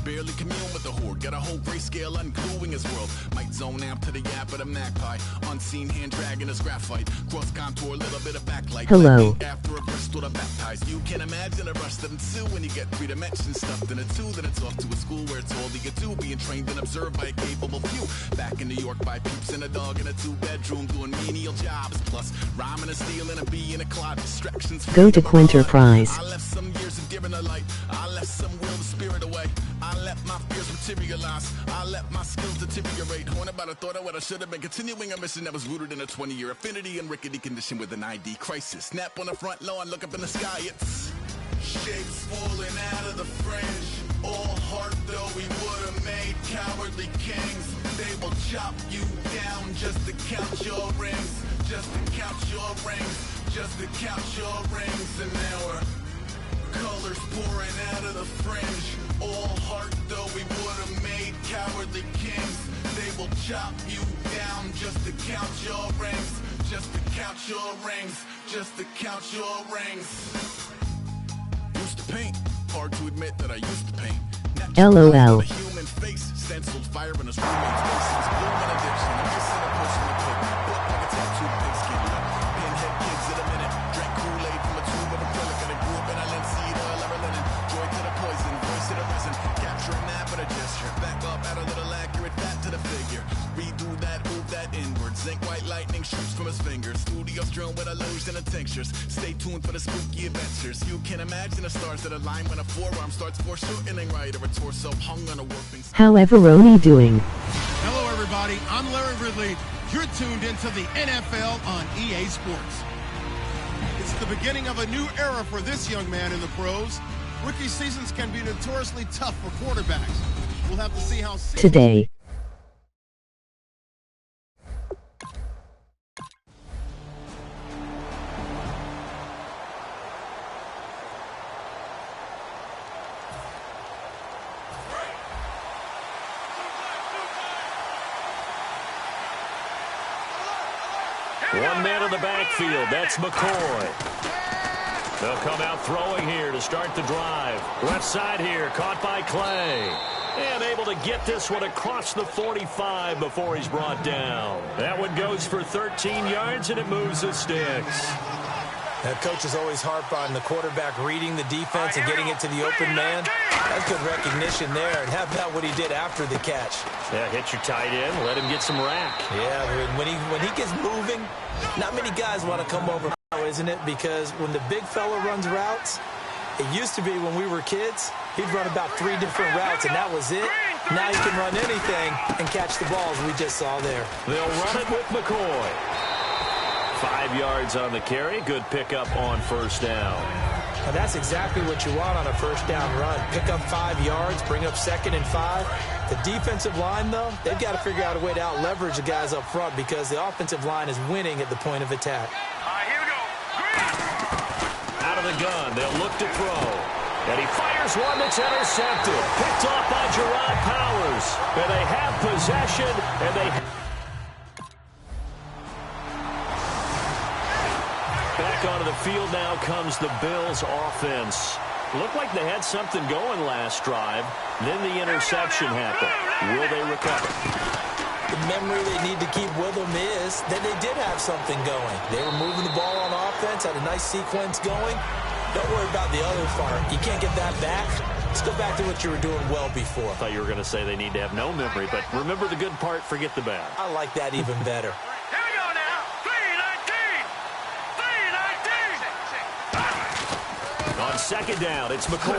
Barely commune with the horde, got a whole grayscale ungluing his world. Might zone amp to the yap of the magpie, unseen hand dragging his graphite. Cross contour, little bit of backlight. Hello. After a Bristol to baptize, you can imagine a rush that ensue when you get 3 dimensions stuffed in a 2. Then it's off to a school where it's all you get to, being trained and observed by a capable few. Back in New York by peeps and a dog in a 2-bedroom doing menial jobs. Plus rhyming and stealing a bee in a clod, distractions. Go to Quinterprise. I left some years of giving a light. I left some will the spirit away. I let my fears materialize. I let my skills deteriorate. Horn about a thought of what I should have been. Continuing a mission that was rooted in a 20-year affinity and rickety condition with an ID crisis. Snap on the front lawn, look up in the sky. It's shapes falling out of the fringe. All heart though we would have made cowardly kings. They will chop you down just to count your rings. Just to count your rings. Just to count your rings. And now we're colors pouring out of the fringe. All heart though we would have made cowardly kings. They will chop you down just to count your rings. Just to count your rings. Just to count your rings. Used to paint. Hard to admit that I used to paint. LOL. A human face, stenciled fire in his roommate's face. It was blooming addiction. I'm missing a push from the cook. Book like a tattoo, pigskin look. Pinhead kids in a minute. Drank Kool-Aid from a tube of acrylic. And I grew up in a linseed oil ever linen. Joy to the poison, voice to the resin. Capturing that with a gesture. Back up, add a little accurate fat to the figure. Redo that, move that inward. Zinc white lightning shoots from his fingers. Studio strewn with illusion and tinctures. Stay tuned for the spooky adventures. You can imagine the stars that align when a forearm starts foreshortening right, or a torso hung on a warping. How everoni doing? Hello, everybody. I'm Larry Ridley. You're tuned into the NFL on EA Sports. It's the beginning of a new era for this young man in the pros. Rookie seasons can be notoriously tough for quarterbacks. We'll have to see how Today. One man in the backfield. That's McCoy. They'll come out throwing here to start the drive. Left side here, caught by Clay. And able to get this one across the 45 before he's brought down. That one goes for 13 yards, and it moves the sticks. That coach is always harp on the quarterback reading the defense and getting it to the open man. That's good recognition there. And how about what he did after the catch? Yeah, hit your tight end, let him get some rack. Yeah, when he gets moving, not many guys want to come over now, isn't it? Because when the big fella runs routes, it used to be when we were kids, he'd run about 3 different routes, and that was it. Now he can run anything and catch the balls we just saw there. They'll run it with McCoy. 5 yards on the carry. Good pickup on first down. Now that's exactly what you want on a first down run. Pick up 5 yards, bring up 2nd and 5. The defensive line, though, they've got to figure out a way to out-leverage the guys up front because the offensive line is winning at the point of attack. Here we go. Out of the gun, they'll look to throw. And he fires one that's intercepted. Picked off by Gerard Powers. And they have possession, and they... Back onto the field now comes the Bills offense. Looked like they had something going last drive. Then the interception happened. Will they recover? The memory they need to keep with them is that they did have something going. They were moving the ball on offense, had a nice sequence going. Don't worry about the other part. You can't get that back. Let's go back to what you were doing well before. I thought you were going to say they need to have no memory, but remember the good part, forget the bad. I like that even better. Here we go now. 3-19. On second down, it's McCoy.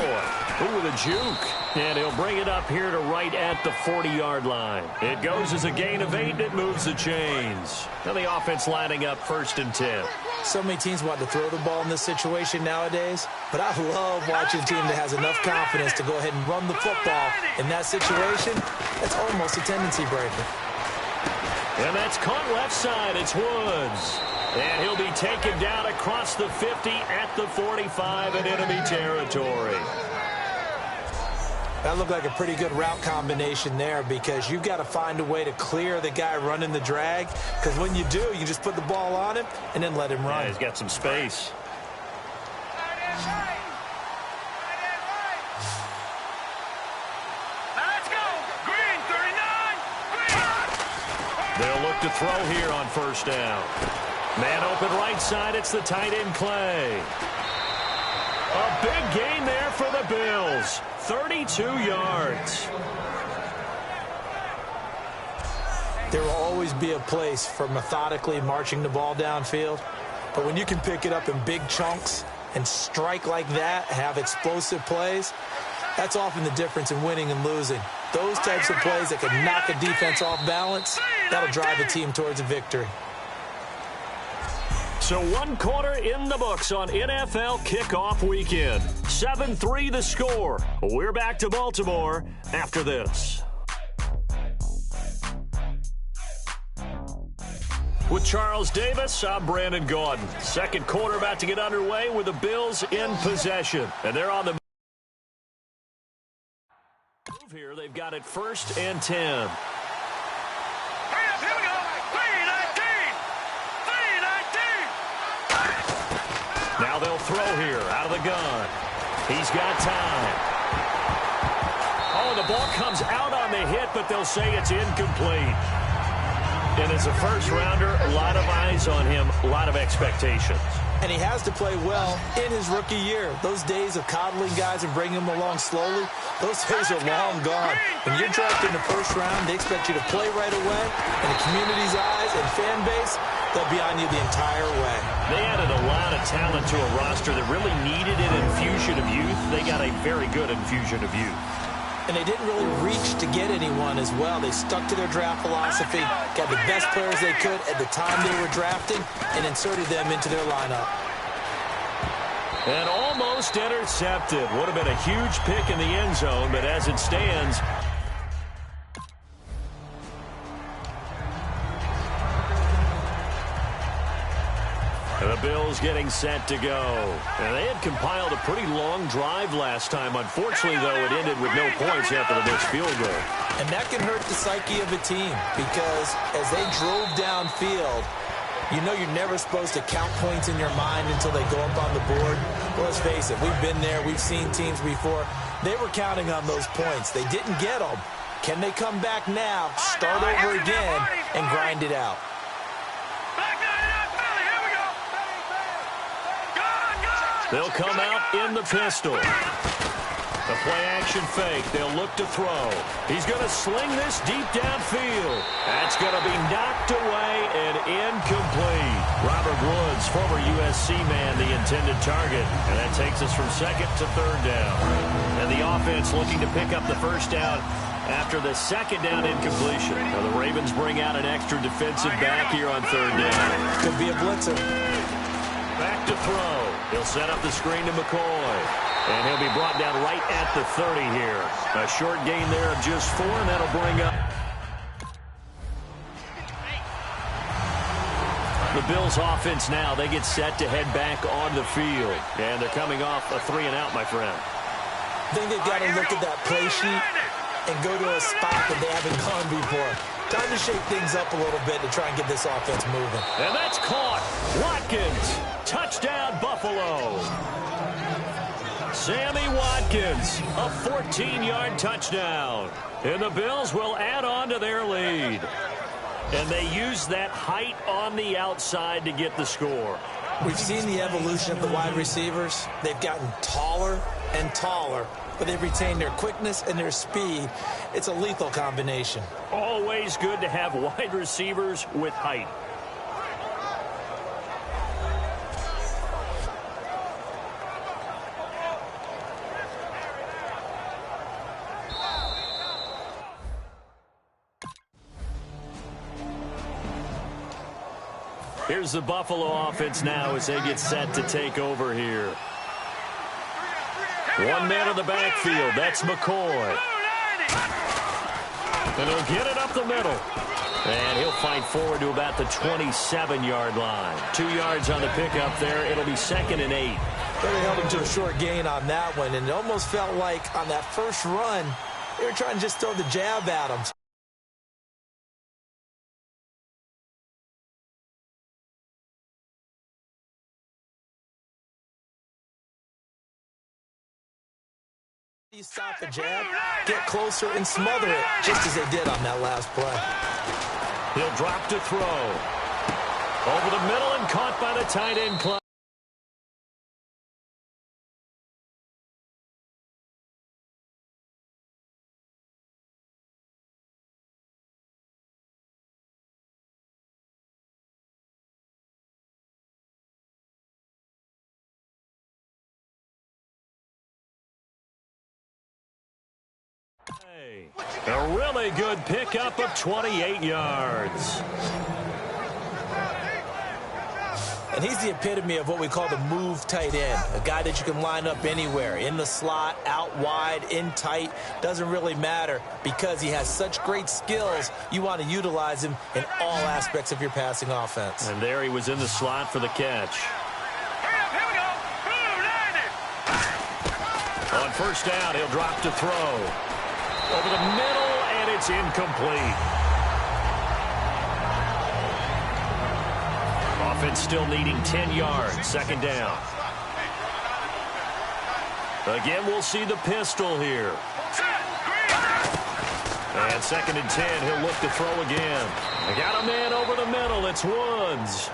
Ooh, with a juke. And he'll bring it up here to right at the 40-yard line. It goes as a gain of 8, and it moves the chains. Now the offense lining up 1st and 10. So many teams want to throw the ball in this situation nowadays, but I love watching a team that has enough confidence to go ahead and run the football. In that situation, that's almost a tendency breaker. And that's caught left side. It's Woods. And he'll be taken down across the 50 at the 45 in enemy territory. That looked like a pretty good route combination there because you've got to find a way to clear the guy running the drag, because when you do, you just put the ball on him and then let him run. Yeah, he's got some space. Let's go. Green, 39. Green. They'll look to throw here on first down. Man open right side. It's the tight end, Clay. A big gain there for the Bills. 32 yards. There will always be a place for methodically marching the ball downfield. But when you can pick it up in big chunks and strike like that, have explosive plays, that's often the difference in winning and losing. Those types of plays that can knock a defense off balance, that'll drive a team towards a victory. So 1 quarter in the books on NFL kickoff weekend. 7-3 the score. We're back to Baltimore after this. With Charles Davis, I'm Brandon Gaudin. Second quarter about to get underway with the Bills in possession. And they're on the move here. They've got it 1st and 10. Now they'll throw here out of the gun. He's got time. Oh, the ball comes out on the hit, but they'll say it's incomplete. And as a first-rounder, a lot of eyes on him, a lot of expectations. And he has to play well in his rookie year. Those days of coddling guys and bringing them along slowly, those days are long gone. When you're drafted in the first round, they expect you to play right away. And the community's eyes and fan base, they'll be on you the entire way. They added a lot of talent to a roster that really needed an infusion of youth. They got a very good infusion of youth. And they didn't really reach to get anyone as well. They stuck to their draft philosophy, got the best players they could at the time they were drafting, and inserted them into their lineup. And almost intercepted. Would have been a huge pick in the end zone, but as it stands, the Bills getting set to go. And they had compiled a pretty long drive last time. Unfortunately, though, it ended with no points after the missed field goal. And that can hurt the psyche of a team because as they drove downfield, You know you're never supposed to count points in your mind until they go up on the board. Well, let's face it, we've been there. We've seen teams before. They were counting on those points. They didn't get them. Can they come back now, start over again, and grind it out? They'll come out in the pistol. The play-action fake. They'll look to throw. He's going to sling this deep downfield. That's going to be knocked away and incomplete. Robert Woods, former USC man, the intended target. And that takes us from second to third down. And the offense looking to pick up the first down after the second down incompletion. Now the Ravens bring out an extra defensive back here on third down. Could be a blitzer. Back to throw. He'll set up the screen to McCoy. And he'll be brought down right at the 30 here. A short gain there of just 4, and that'll bring up the Bills offense now. They get set to head back on the field. And they're coming off a 3-and-out, my friend. I think they've got to look at that play sheet and go to a spot that they haven't gone before. Time to shake things up a little bit to try and get this offense moving. And that's caught. Watkins. Touchdown, Buffalo. Sammy Watkins, a 14-yard touchdown. And the Bills will add on to their lead. And they use that height on the outside to get the score. We've seen the evolution of the wide receivers. They've gotten taller and taller, but they've retained their quickness and their speed. It's a lethal combination. Always good to have wide receivers with height. Here's the Buffalo offense now as they get set to take over here. One man in the backfield. That's McCoy. And he'll get it up the middle. And he'll fight forward to about the 27-yard line. 2 yards on the pickup there. It'll be 2nd and 8. Really held him to a short gain on that one. And it almost felt like on that first run, they were trying to just throw the jab at him. You stop the jab, get closer, and smother it, just as they did on that last play. He'll drop to throw. Over the middle and caught by the tight end club. A really good pickup of 28 yards. And he's the epitome of what we call the move tight end, a guy that you can line up anywhere, in the slot, out wide, in tight, doesn't really matter because he has such great skills. You want to utilize him in all aspects of your passing offense. And there he was in the slot for the catch. On first down, he'll drop to throw. Over the middle, and it's incomplete. Offense still needing 10 yards. 2nd down. Again, we'll see the pistol here. And 2nd and 10, he'll look to throw again. They got a man over the middle. It's Woods.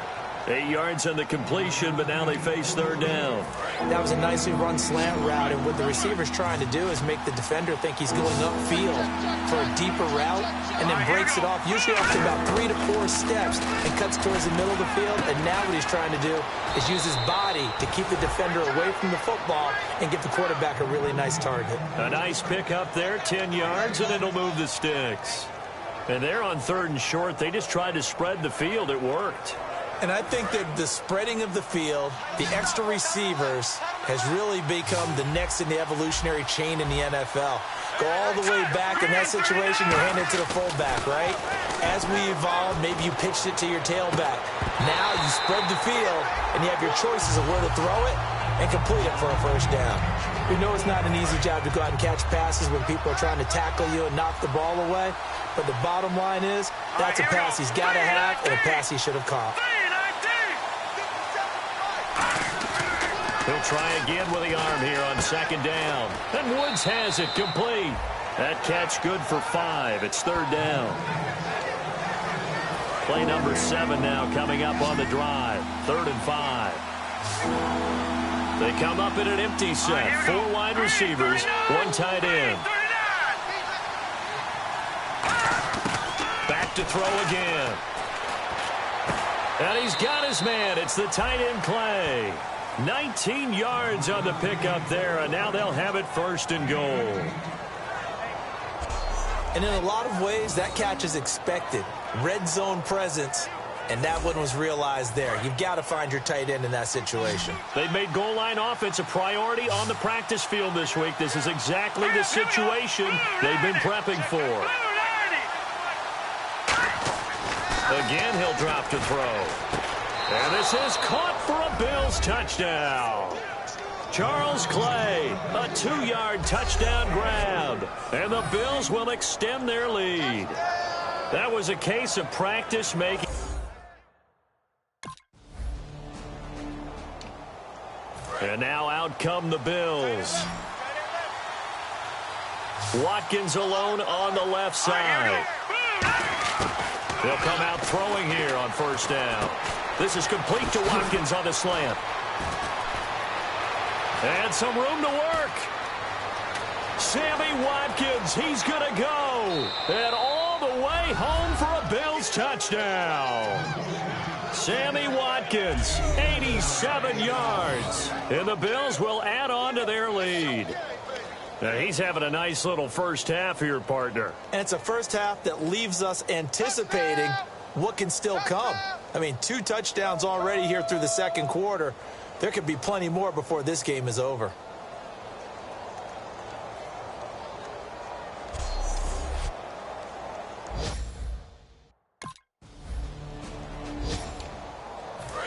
8 yards on the completion, but now they face 3rd down. That was a nicely run slant route, and what the receiver's trying to do is make the defender think he's going upfield for a deeper route, and then breaks it off, usually off to about 3 to 4 steps, and cuts towards the middle of the field. And now what he's trying to do is use his body to keep the defender away from the football and give the quarterback a really nice target. A nice pickup there, 10 yards, and it'll move the sticks. And they're on 3rd and short. They just tried to spread the field. It worked. And I think that the spreading of the field, the extra receivers, has really become the next in the evolutionary chain in the NFL. Go all the way back in that situation, you hand it to the fullback, right? As we evolve, maybe you pitched it to your tailback. Now you spread the field, and you have your choices of where to throw it and complete it for a first down. We know it's not an easy job to go out and catch passes when people are trying to tackle you and knock the ball away. But the bottom line is, that's a pass he's got to have and a pass he should have caught. He'll try again with the arm here on second down. And Woods has it complete. That catch good for 5. It's third down. Play number 7 now coming up on the drive. 3rd and 5. They come up in an empty set. 4 wide receivers, 1 tight end. Back to throw again. And he's got his man. It's the tight end Clay. 19 yards on the pickup there, and now they'll have it 1st and goal. And in a lot of ways, that catch is expected. Red zone presence, and that one was realized there. You've got to find your tight end in that situation. They've made goal line offense a priority on the practice field this week. This is exactly the situation they've been prepping for. Again, he'll drop to throw. And this is caught for a Bills touchdown. Charles Clay, a 2-yard touchdown grab. And the Bills will extend their lead. That was a case of practice making. And now out come the Bills. Watkins alone on the left side. They'll come out throwing here on 1st down. This is complete to Watkins on the slant. And some room to work. Sammy Watkins, he's going to go. And all the way home for a Bills touchdown. Sammy Watkins, 87 yards. And the Bills will add on to their lead. Now he's having a nice little first half here, partner. And it's a first half that leaves us anticipating what can still come. I mean, 2 touchdowns already here through the second quarter. There could be plenty more before this game is over.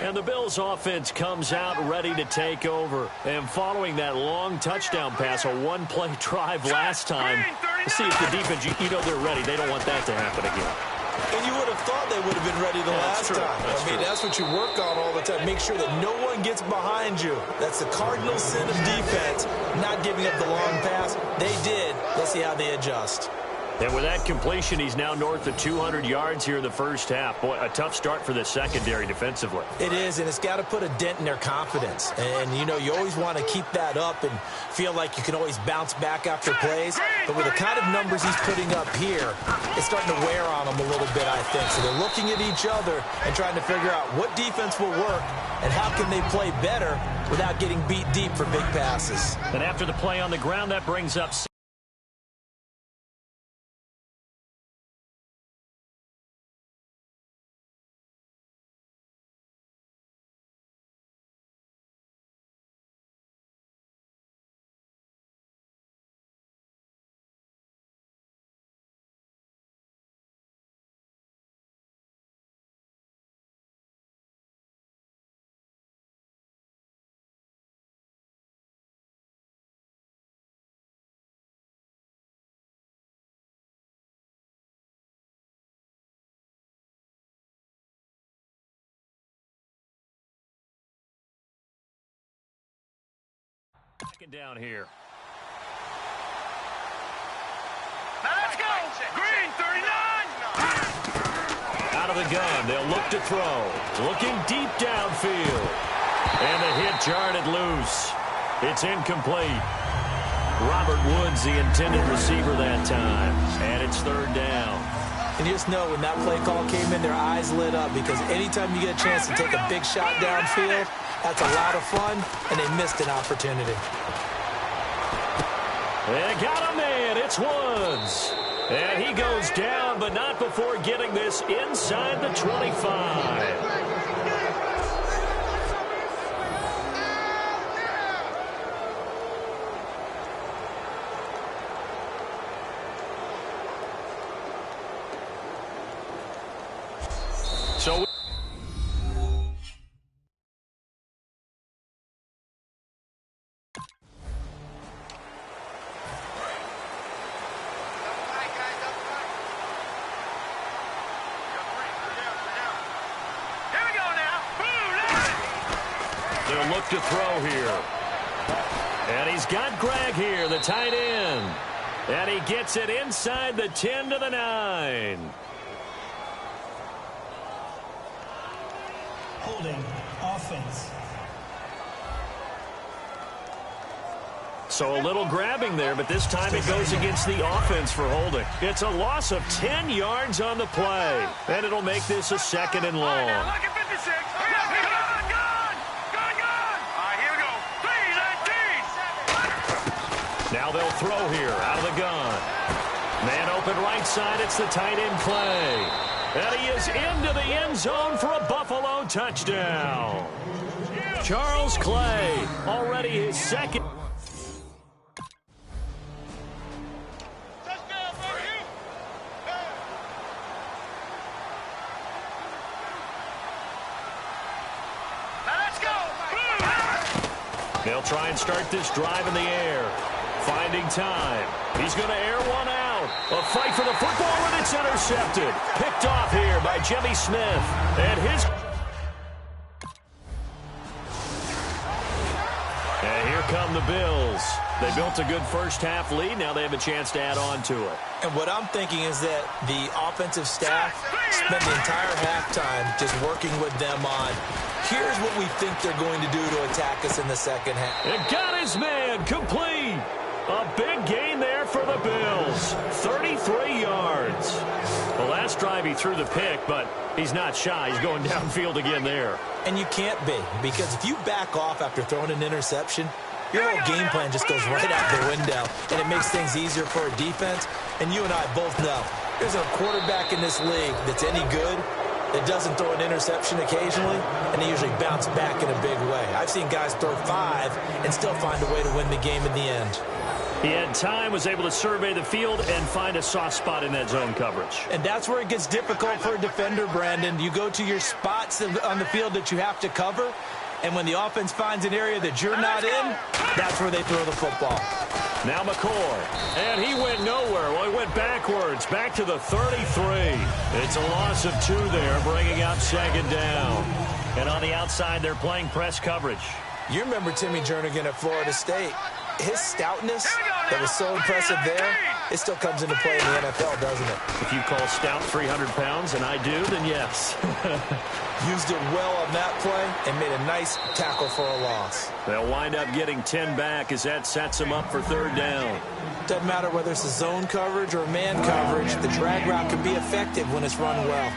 And the Bills offense comes out ready to take over. And following that long touchdown pass, a 1-play drive last time, see if the defense, you know they're ready. They don't want that to happen again. And you would have thought they would have been ready the last time. I mean, that's what you work on all the time. Make sure that no one gets behind you. That's the cardinal sin of defense, not giving up the long pass. They did. Let's see how they adjust. And with that completion, he's now north of 200 yards here in the first half. Boy, a tough start for the secondary defensively. It is, and it's got to put a dent in their confidence. And, you know, you always want to keep that up and feel like you can always bounce back after plays. But with the kind of numbers he's putting up here, it's starting to wear on them a little bit, I think. So they're looking at each other and trying to figure out what defense will work and how can they play better without getting beat deep for big passes. And after the play on the ground, that brings up second down here. Now let's go. Green, 39. Out of the gun, they'll look to throw. Looking deep downfield. And the hit jarred it loose. It's incomplete. Robert Woods, the intended receiver that time. And it's 3rd down. And you just know when that play call came in, their eyes lit up because anytime you get a chance to take a big shot downfield, that's a lot of fun, and they missed an opportunity. They got a man. It's Woods. And he goes down, but not before getting this inside the 25. So Here we They'll look to throw here. And he's got Greg here, the tight end. And he gets it inside the 10 to the 9. Holding offense. So a little grabbing there, but this time it goes against the offense for holding. It's a loss of 10 yards on the play. And it'll make this a 2nd and long. Look at 56. Now they'll throw here out of the gun. Man open right side. It's the tight end play. And he is into the end zone for a Buffalo touchdown. Charles Clay, already his 2nd. They'll try and start this drive in the air. Finding time. He's going to air one out. A fight for the football, and it's intercepted. Picked off here by Jimmy Smith. And his... And here come the Bills. They built a good first-half lead. Now they have a chance to add on to it. And what I'm thinking is that the offensive staff spent the entire halftime just working with them on, here's what we think they're going to do to attack us in the second half. It got his man complete. A big gain there for the Bills. 33 yards. The last drive he threw the pick, but he's not shy. He's going downfield again there. And you can't be, because if you back off after throwing an interception, your whole game plan just goes right out the window, and it makes things easier for a defense. And you and I both know there's a quarterback in this league that's any good that doesn't throw an interception occasionally, and they usually bounce back in a big way. I've seen guys throw 5 and still find a way to win the game in the end. He had time, was able to survey the field and find a soft spot in that zone coverage. And that's where it gets difficult for a defender, Brandon. You go to your spots on the field that you have to cover, and when the offense finds an area that you're not in, that's where they throw the football. Now McCoy, and he went nowhere. Well, he went backwards, back to the 33. It's a loss of 2 there, bringing up 2nd down. And on the outside, they're playing press coverage. You remember Timmy Jernigan at Florida State. His stoutness that was so impressive there, it still comes into play in the NFL, doesn't it? If you call stout 300 pounds, and I do, then yes. Used it well on that play and made a nice tackle for a loss. They'll wind up getting 10 back as that sets them up for 3rd down. Doesn't matter whether it's a zone coverage or man coverage, the drag route can be effective when it's run well.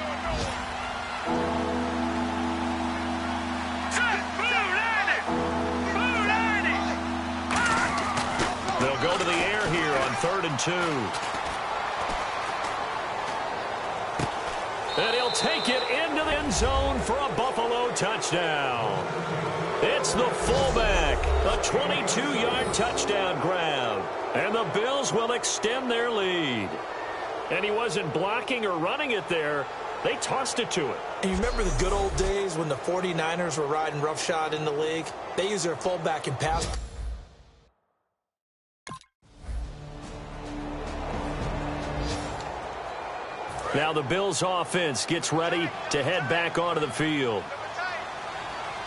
They'll go to the air here on 3rd and 2. And he'll take it into the end zone for a Buffalo touchdown. It's the fullback, a 22-yard touchdown grab. And the Bills will extend their lead. And he wasn't blocking or running it there. They tossed it to it. And you remember the good old days when the 49ers were riding roughshod in the league? They used their fullback in pass. Now the Bills offense gets ready to head back onto the field.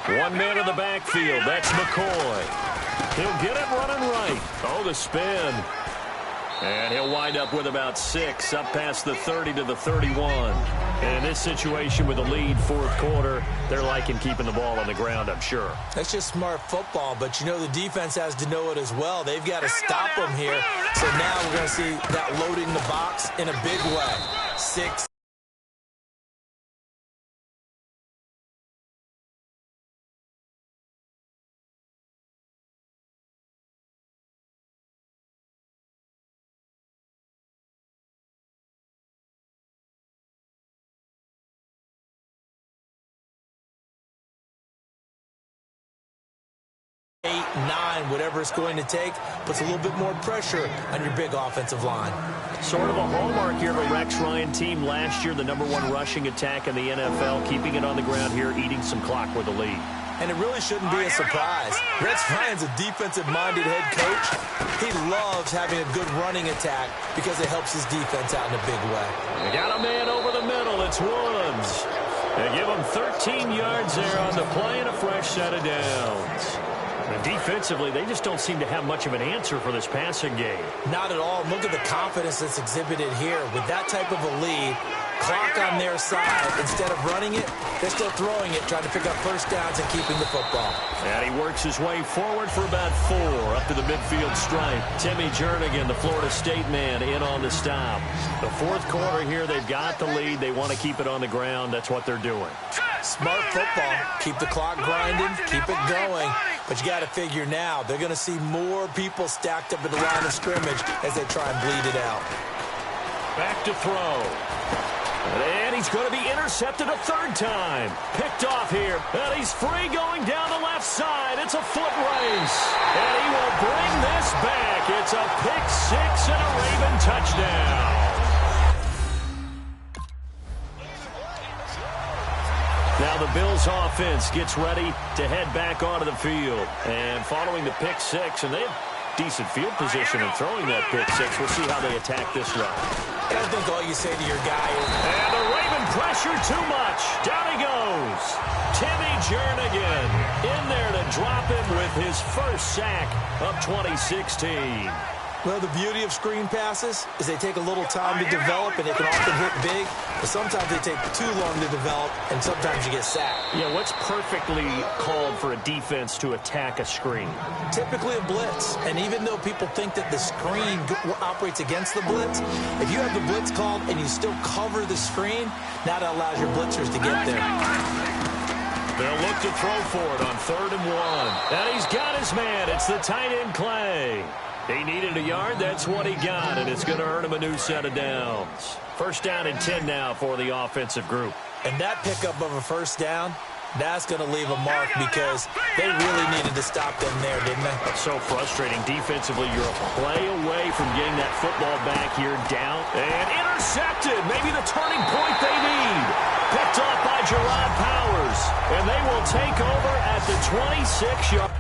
1 man in the backfield. That's McCoy. He'll get it running right. Oh, the spin. And he'll wind up with about 6 up past the 30 to the 31. And in this situation with the lead 4th quarter, they're liking keeping the ball on the ground, I'm sure. That's just smart football, but you know the defense has to know it as well. They've got to stop them here. So now we're going to see that loading the box in a big way. 6. Eight, 9, whatever it's going to take, puts a little bit more pressure on your big offensive line. Sort of a hallmark here of a Rex Ryan team last year, the #1 rushing attack in the NFL, keeping it on the ground here, eating some clock with the lead. And it really shouldn't be a surprise. Rex Ryan's a defensive-minded head coach. He loves having a good running attack because it helps his defense out in a big way. They got a man over the middle. It's Woods. They give them 13 yards there on the play and a fresh set of downs. And defensively, they just don't seem to have much of an answer for this passing game. Not at all. Look at the confidence that's exhibited here. With that type of a lead, clock on their side, instead of running it, they're still throwing it, trying to pick up first downs and keeping the football. And he works his way forward for about 4 up to the midfield stripe. Timmy Jernigan, the Florida State man, in on the stop. The fourth quarter here, they've got the lead. They want to keep it on the ground. That's what they're doing. Smart football. Keep the clock grinding, keep it going. But you got to figure now, they're going to see more people stacked up at the line of scrimmage as they try and bleed it out. Back to throw. And he's going to be intercepted a third time. Picked off here. And he's free going down the left side. It's a foot race. And he will bring this back. It's a pick six and a Raven touchdown. Now the Bills offense gets ready to head back onto the field. And following the pick six, and they have decent field position in throwing that pick six. We'll see how they attack this run. I think all you say to your guy is... And the Raven pressure too much. Down he goes. Timmy Jernigan in there to drop him with his first sack of 2016. Well, the beauty of screen passes is they take a little time to develop, and they can often hit big. But sometimes they take too long to develop, and sometimes you get sacked. Yeah, what's perfectly called for a defense to attack a screen? Typically a blitz. And even though people think that the screen operates against the blitz, if you have the blitz called and you still cover the screen, now that allows your blitzers to get there. They'll look to throw for it on 3rd and 1. And he's got his man. It's the tight end, Clay. He needed a yard. That's what he got, and it's going to earn him a new set of downs. First down and 10 now for the offensive group. And that pickup of a first down, that's going to leave a mark because they really needed to stop them there, didn't they? That's so frustrating. Defensively, you're a play away from getting that football back here down. And intercepted. Maybe the turning point they need. Picked off by Gerard Powers. And they will take over at the 26-yard.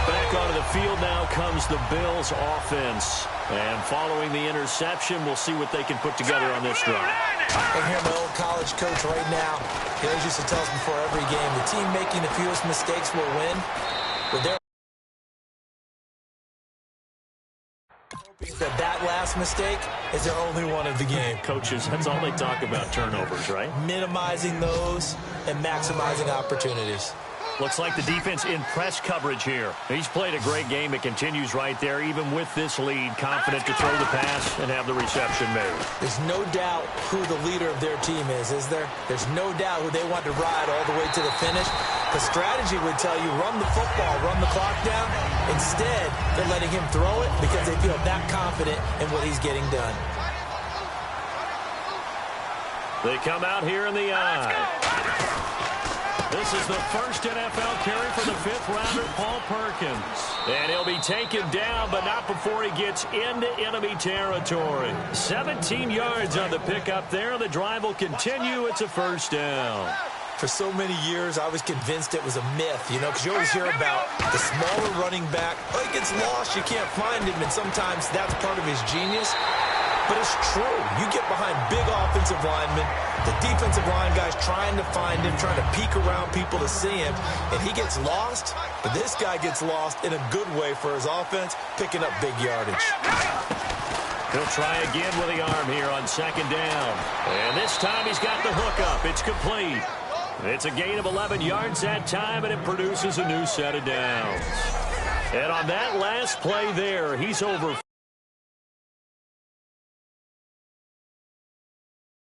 Back onto the field now comes the Bills offense. And following the interception, we'll see what they can put together on this drive. I hear my old college coach right now. He always used to tell us before every game, the team making the fewest mistakes will win. But they're hoping that last mistake is their only one of the game. Coaches, that's all they talk about, turnovers, right? Minimizing those and maximizing opportunities. Looks like the defense in press coverage here. He's played a great game. It continues right there, even with this lead. Confident to throw the pass and have the reception made. There's no doubt who the leader of their team is there? There's no doubt who they want to ride all the way to the finish. The strategy would tell you, run the football, run the clock down. Instead, they're letting him throw it because they feel that confident in what he's getting done. They come out here in the eye. This is the first NFL carry for the 5th rounder, Paul Perkins. And he'll be taken down, but not before he gets into enemy territory. 17 yards on the pickup there. The drive will continue. It's a first down. For so many years, I was convinced it was a myth, because you always hear about the smaller running back. Oh, he gets lost, you can't find him, and sometimes that's part of his genius. But it's true. You get behind big offensive linemen, the defensive line guys trying to find him, trying to peek around people to see him, and he gets lost. But this guy gets lost in a good way for his offense, picking up big yardage. He'll try again with the arm here on 2nd down. And this time he's got the hook up. It's complete. It's a gain of 11 yards that time, and it produces a new set of downs. And on that last play there, he's over